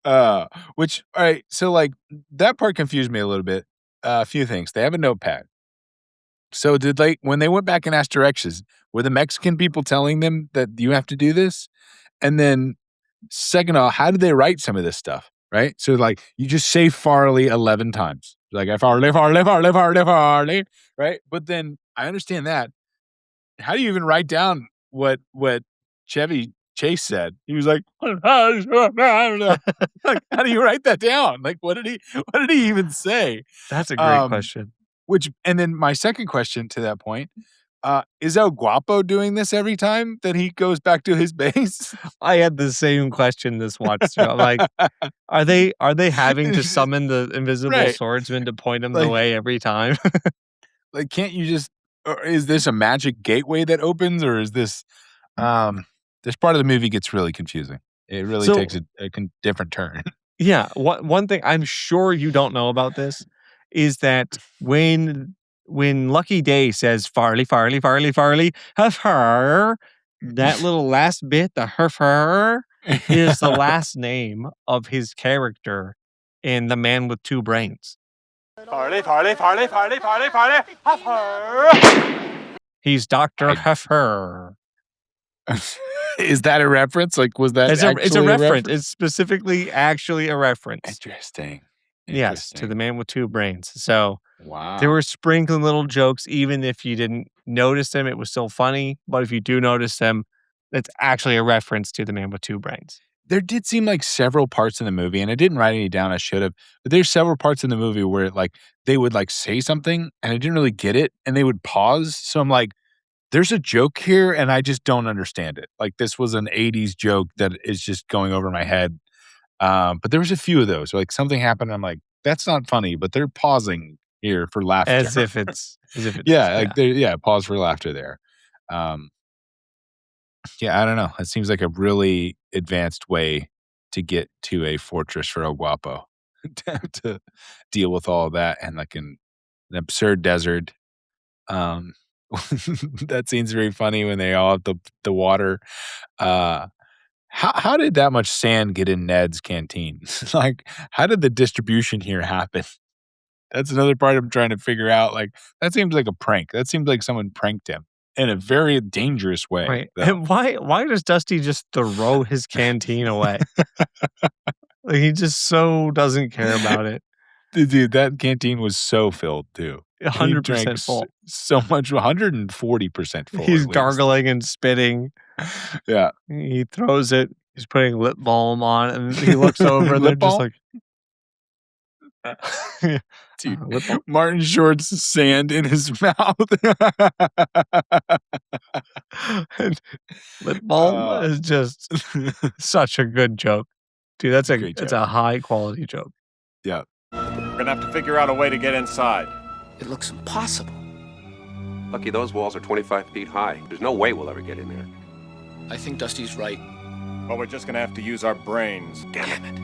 All right, so like that part confused me a little bit. A few things. They have a notepad. So when they went back and asked directions, were the Mexican people telling them that you have to do this? And then second of all, how did they write some of this stuff? Right? So like you just say Farley 11 times. Like Farley, right? But then I understand that. How do you even write down what Chevy Chase said? He was like, like, how do you write that down? Like, what did he even say? That's a great question. And then my second question to that point, is El Guapo doing this every time that he goes back to his base? I had the same question this watch through. I'm like, are they having to summon the invisible swordsman to point them the way every time? Like, can't you just? Or is this a magic gateway that opens, or is this? This part of the movie gets really confusing. It really takes a different turn. Yeah, one thing I'm sure you don't know about this is that when Lucky Day says Farley, huff her, that little last bit, the huff her, is the last name of his character in The Man with Two Brains. Farley, huff her. He's Dr. Huffer. Is that a reference? Like, was that it's a reference. It's specifically actually a reference. Interesting. Yes, to The Man with Two Brains. So wow, they were sprinkling little jokes. Even if you didn't notice them, it was still funny. But if you do notice them, it's actually a reference to The Man with Two Brains. There did seem like several parts in the movie, and I didn't write any down. I should have. But there's several parts in the movie where like they would like say something, and I didn't really get it, and they would pause. So I'm like, there's a joke here, and I just don't understand it. Like this was an 80s joke that is just going over my head. But there was a few of those. Like something happened, and I'm like, that's not funny, but they're pausing here for laughter. As if it's pause for laughter there. Yeah, I don't know. It seems like a really advanced way to get to a fortress for El Guapo to deal with all of that and like an absurd desert. That scene's very funny when they all have the water. How did that much sand get in Ned's canteen? Like, how did the distribution here happen? That's another part I'm trying to figure out. Like, that seems like a prank. That seems like someone pranked him in a very dangerous way. Right. And why does Dusty just throw his canteen away? Like, he just so doesn't care about it. Dude, that canteen was so filled too. He drank 100% full. so much, 140% full. He's at least. gargling and spitting. Yeah. He throws it. He's putting lip balm on, and he looks over, and they're Lip just balm? like, Dude, lip balm? Martin Short's sand in his mouth. And lip balm is just such a good joke. Dude, that's Great it's joke. a high quality joke. Yeah. We're gonna have to figure out a way to get inside. It looks impossible. Lucky those walls are 25 feet high. There's no way we'll ever get in there. I think Dusty's right. Well, we're just gonna have to use our brains. Damn it.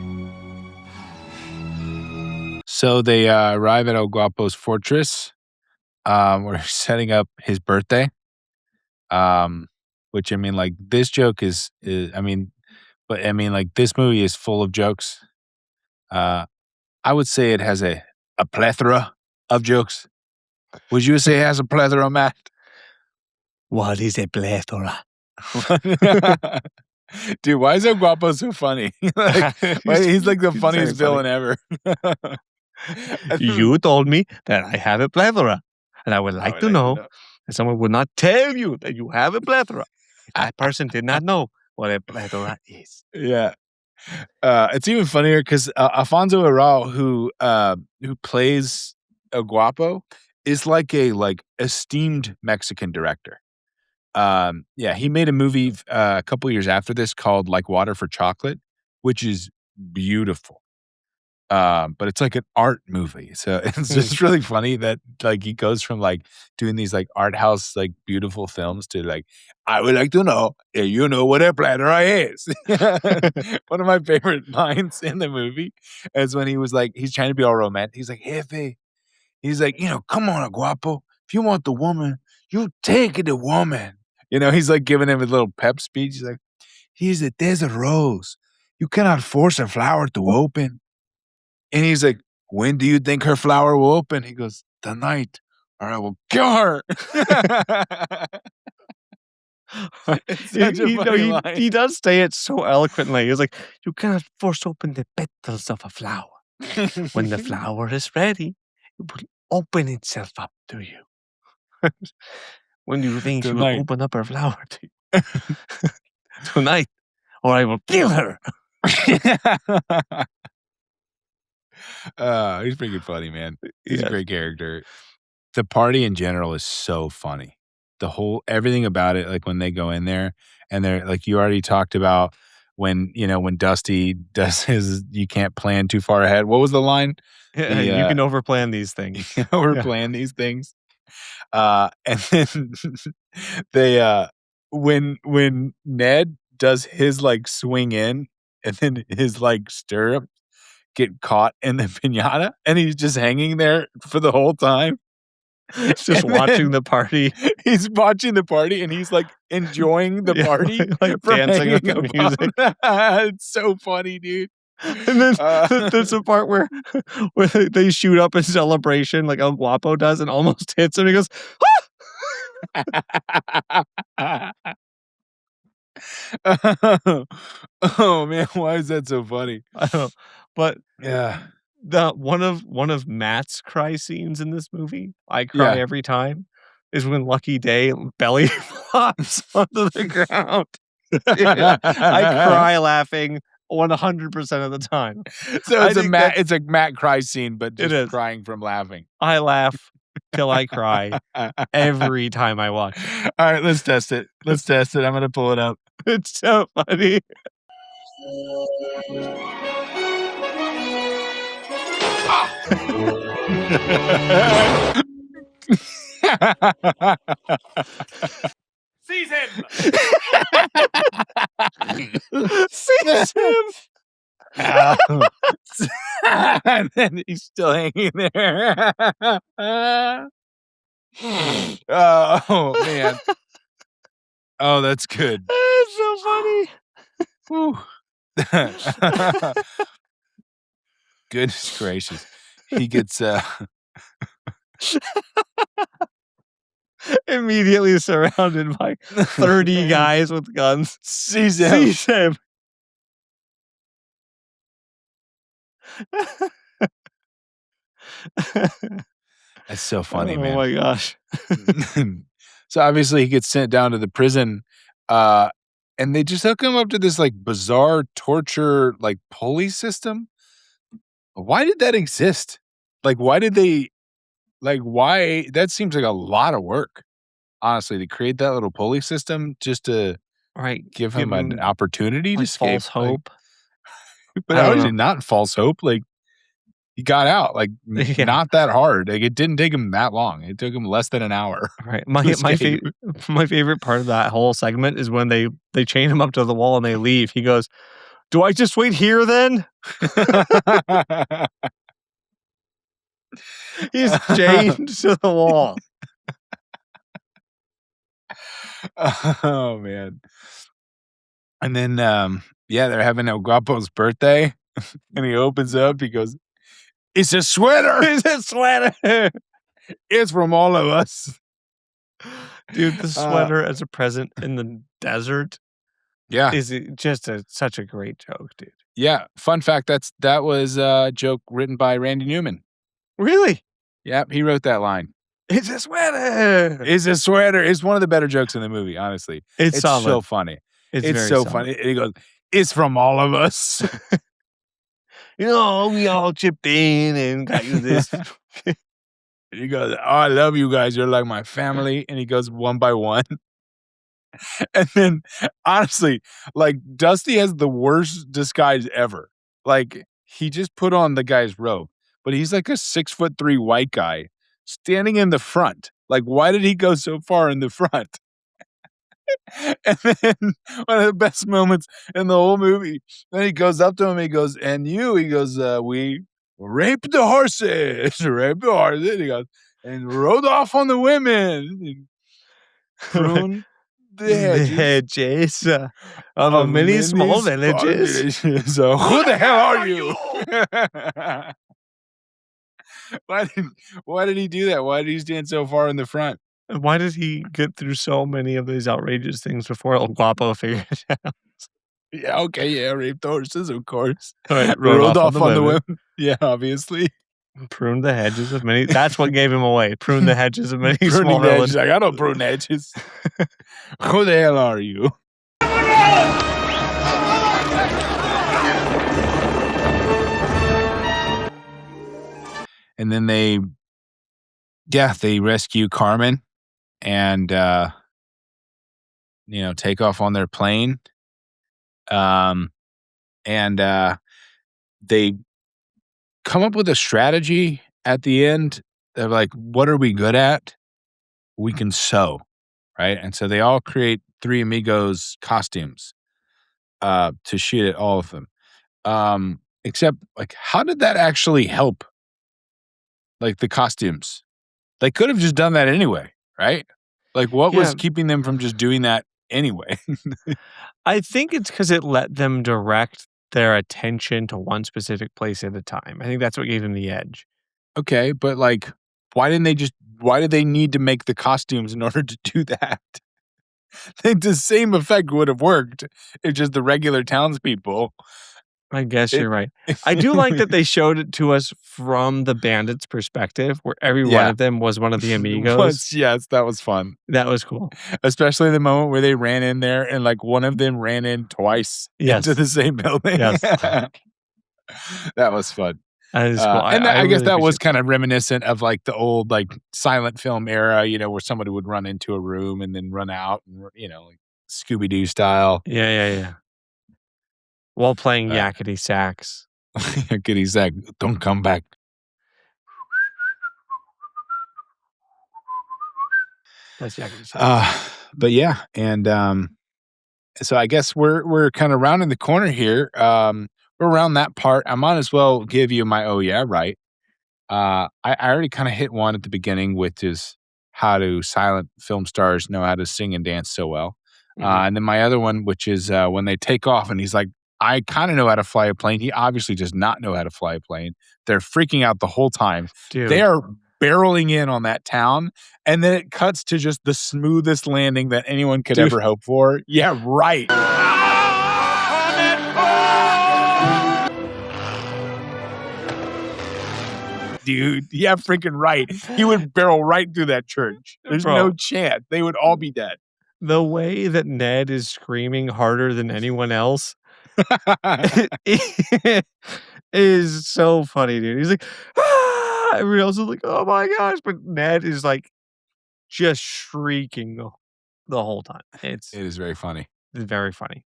So they arrive at El Guapo's fortress. We're setting up his birthday. Which I mean, like this joke is like this movie is full of jokes. I would say it has a plethora of jokes. Would you say it has a plethora, Matt? What is a plethora? Dude, why is El Guapo so funny? He's like the funniest villain ever. You told me that I have a plethora, and I would like to know that someone would not tell you that you have a plethora if that person did not know what a plethora is. Yeah. It's even funnier because Alfonso Arau, who plays El Guapo, is like a esteemed Mexican director. He made a movie a couple years after this called Like Water for Chocolate, which is beautiful. But it's like an art movie. So it's just really funny that like he goes from like doing these like art house, like beautiful films to like, I would like to know if you know what a plethora is. One of my favorite lines in the movie is when he was like, he's trying to be all romantic. He's like, Jefe. He's like, come on, Guapo. If you want the woman, you take the woman. He's like giving him a little pep speech. He's like, he's a desert rose. You cannot force a flower to open. And he's like, when do you think her flower will open? He goes, tonight, or I will kill her. It's such a funny line. He does say it so eloquently. He's like, you cannot force open the petals of a flower. When the flower is ready, it will open itself up to you. When do you think she will open up her flower to you? Tonight, or I will kill her. He's freaking funny, man. He's a great character. The party in general is so funny. Everything about it, like when they go in there and they're like, you already talked about when Dusty does his, you can't plan too far ahead. What was the line? You can overplan these things. You can overplan these things. And then they, when Ned does his like swing in and then his like stirrup get caught in the piñata and he's just hanging there for the whole time. Just watching the party. He's watching the party and he's like enjoying the party. Like dancing with the music. It's so funny, dude. And then there's a part where they shoot up in celebration like El Guapo does and almost hits him. He goes, ah! Oh man, why is that so funny? I don't know. But yeah, one of Matt's cry scenes in this movie, I cry every time, is when Lucky Day belly flops onto the ground. I cry laughing 100% of the time. So it's a Matt cry scene, but just crying from laughing. I laugh till I cry every time I watch. All right, let's test it. I'm gonna pull it up. It's so funny. Seize him! Seize him! And then he's still hanging there. Oh man. Oh, that's good. It's so funny. Goodness gracious. He gets immediately surrounded by 30 guys with guns. Seize him. That's so funny, man. Oh my gosh. So obviously he gets sent down to the prison, and they just hook him up to this like bizarre torture like pulley system. Why did that exist? Like, why did they? Like, why? That seems like a lot of work, honestly, to create that little pulley system just to give him an opportunity to escape. False hope. But how is it not false hope? Like, he got out, like, not that hard. Like, it didn't take him that long. It took him less than an hour. Right. My favorite part of that whole segment is when they chain him up to the wall and they leave. He goes, "Do I just wait here then?" He's chained to the wall. Oh man. And then they're having El Guapo's birthday and he opens up, he goes, "It's a sweater." It's a sweater. It's from all of us. Dude, the sweater as a present in the desert. Yeah. Is just such a great joke, dude. Yeah. Fun fact, that was a joke written by Randy Newman. Really? Yep, he wrote that line. It's a sweater. It's a sweater. It's one of the better jokes in the movie, honestly. It's solid. So funny. It's so very solid. funny. And he goes, "It's from all of us." We all chipped in and got you this. And he goes, "Oh, I love you guys. You're like my family." And he goes one by one. And then, honestly, like, Dusty has the worst disguise ever. Like, he just put on the guy's robe, but he's like a 6'3" white guy standing in the front. Like, why did he go so far in the front? And then one of the best moments in the whole movie, then he goes up to him, he goes, "And you," he goes, "We raped the horses." Raped the horses. He goes, "And rode off on the women." Prune the hedges of many small villages. So who the hell are you? Why did he do that? Why did he stand so far in the front? Why did he get through so many of these outrageous things before El Guapo figured it out? Yeah, okay, yeah, raped horses, of course. Right, rode off on the women. Yeah, obviously. Prune the hedges of many. That's what gave him away. Prune the hedges of many small hedges. villages. Like, I don't prune hedges. Who the hell are you? And then they rescue Carmen and, take off on their plane. And they come up with a strategy at the end. They're like, what are we good at? We can sew, right? And so they all create Three Amigos costumes to shoot at all of them. Except, like, how did that actually help? Like, the costumes. They could have just done that anyway, right? Like, what was keeping them from just doing that anyway? I think it's because it let them direct their attention to one specific place at a time. I think that's what gave them the edge. Okay, but, like, why did they need to make the costumes in order to do that? I think the same effect would have worked if just the regular townspeople. I guess you're right. I do like that they showed it to us from the bandits' perspective, where every one of them was one of the amigos. Yes, that was fun. That was cool. Especially the moment where they ran in there and, like, one of them ran in twice into the same building. Yes. That was fun. That is cool. And I guess really that was kind of reminiscent of, like, the old, like, silent film era, where somebody would run into a room and then run out, and, like Scooby-Doo style. Yeah. While playing yakety sax. Yakety sax, don't come back. That's yakety sax. But yeah, and so I guess we're kind of rounding the corner here. We're around that part. I might as well give you my right. I already kind of hit one at the beginning, which is how do silent film stars know how to sing and dance so well. And then my other one, which is when they take off and he's like, I kind of know how to fly a plane. He obviously does not know how to fly a plane. They're freaking out the whole time. Dude. They are barreling in on that town. And then it cuts to just the smoothest landing that anyone could ever hope for. Yeah, right. dude. Yeah, freaking right. He would barrel right through that church. There's no chance. They would all be dead. The way that Ned is screaming harder than anyone else is so funny, dude. He's like, ah! Everyone else is like, oh my gosh. But Ned is like just shrieking the whole time. It is very funny. It's very funny.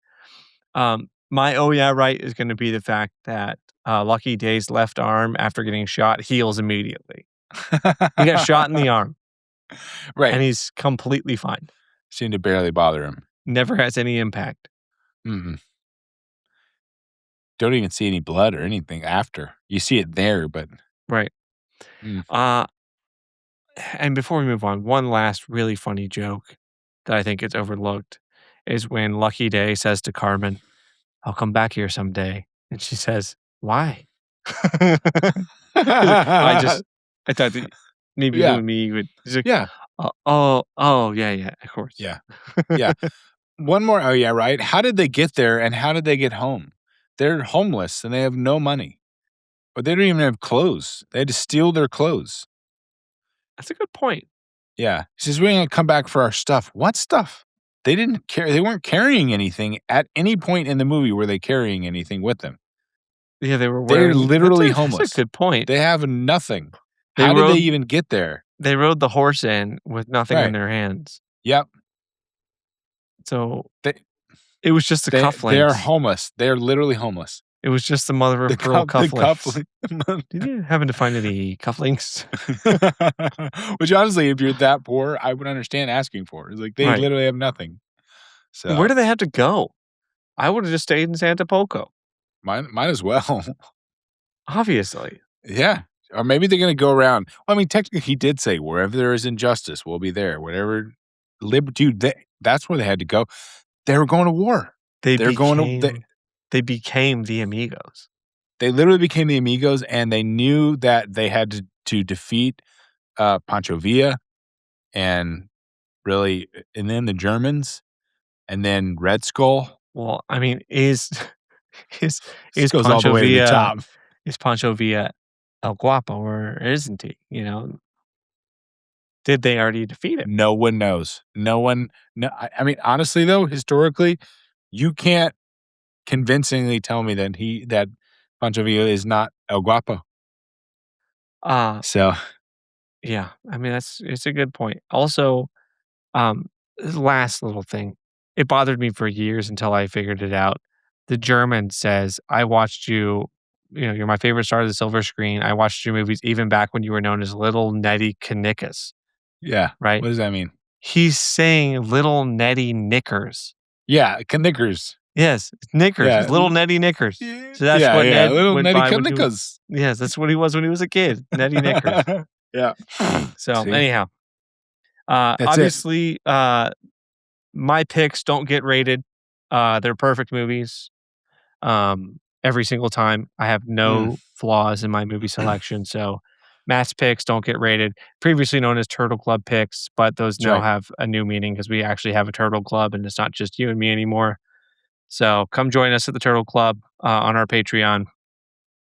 My oh yeah right is going to be the fact that Lucky Day's left arm after getting shot heals immediately. He got shot in the arm. Right. And he's completely fine. Seemed to barely bother him. Never has any impact. Mm-mm. Don't even see any blood or anything after. You see it there, but... Right. And before we move on, one last really funny joke that I think gets overlooked is when Lucky Day says to Carmen, I'll come back here someday. And she says, why? I thought that maybe you and me would... Like, yeah. Yeah, of course. Yeah. Yeah. One more, oh yeah, right? How did they get there and how did they get home? They're homeless and they have no money. Or they don't even have clothes. They had to steal their clothes. That's a good point. Yeah. He says, we're going to come back for our stuff. What stuff? They didn't carry, they weren't carrying anything at any point in the movie. Were they carrying anything with them? Yeah, they're literally homeless. That's a good point. They have nothing. How did they even get there? They rode the horse in with nothing in their hands. Yep. So it was just the cufflinks. They're homeless. They're literally homeless. It was just the mother of pearl cufflinks. Did you happen to find any cufflinks? Which honestly, if you're that poor, I would understand asking for. It's like they literally have nothing. So where do they have to go? I would have just stayed in Santa Poco. Might as well. Obviously. Yeah. Or maybe they're going to go around. Well, I mean, technically, he did say, wherever there is injustice, we'll be there. Whatever liberty, that's where they had to go. They were going to war. They became the Amigos. They literally became the Amigos, and they knew that they had to defeat Pancho Villa and then the Germans, and then Red Skull. Well, I mean, is goes all the way to the top. Is Pancho Villa El Guapo, or isn't he? You know, did they already defeat him? No one knows. I mean, honestly, though, historically, you can't convincingly tell me that Pancho Villa is not El Guapo. So, yeah, I mean, it's a good point. Also, last little thing, it bothered me for years until I figured it out. The German says, I watched you, you're my favorite star of the silver screen. I watched your movies even back when you were known as Little Nettie Knickus. Yeah. Right? What does that mean? He's saying Little Nettie Knickers. Yeah, knickers. Yes, Knickers. Yeah. Little Nettie Knickers. So that's what Ned Little went Nettie by Knickers. Yes, that's what he was when he was a kid. Nettie Knickers. Yeah. So See? anyhow, obviously, my picks don't get rated. They're perfect movies. Every single time, I have no flaws in my movie selection. So Matt's picks don't get rated. Previously known as Turtle Club picks, but those now have a new meaning because we actually have a Turtle Club, and it's not just you and me anymore. So come join us at the Turtle Club on our Patreon.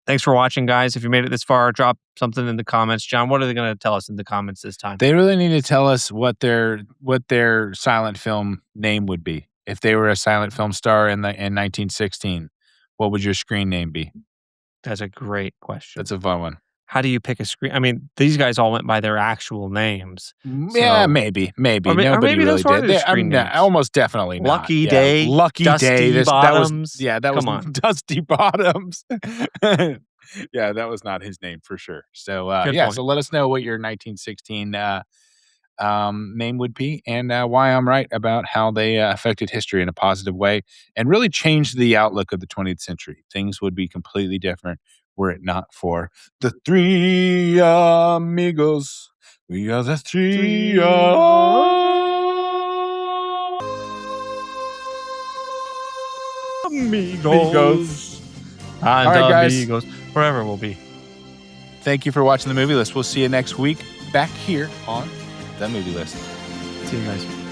Thanks for watching, guys. If you made it this far, drop something in the comments. John, what are they going to tell us in the comments this time? They really need to tell us what their silent film name would be. If they were a silent film star in 1916, what would your screen name be? That's a great question. That's a fun one. How do you pick a screen? I mean, these guys all went by their actual names. Yeah, maybe. Or Nobody maybe really those were did. their screen names. Almost definitely not. Lucky Day. Lucky Dusty Day. Bottoms. That was Come on. Dusty Bottoms. Yeah, that was not his name for sure. So, point. So let us know what your 1916 name would be and why I'm right about how they affected history in a positive way and really changed the outlook of the 20th century. Things would be completely different were it not for the Three Amigos. We are the Three Amigos. And all right, guys. Amigos. Wherever we'll be. Thank you for watching The Movie List. We'll see you next week back here on The Movie List. See you guys.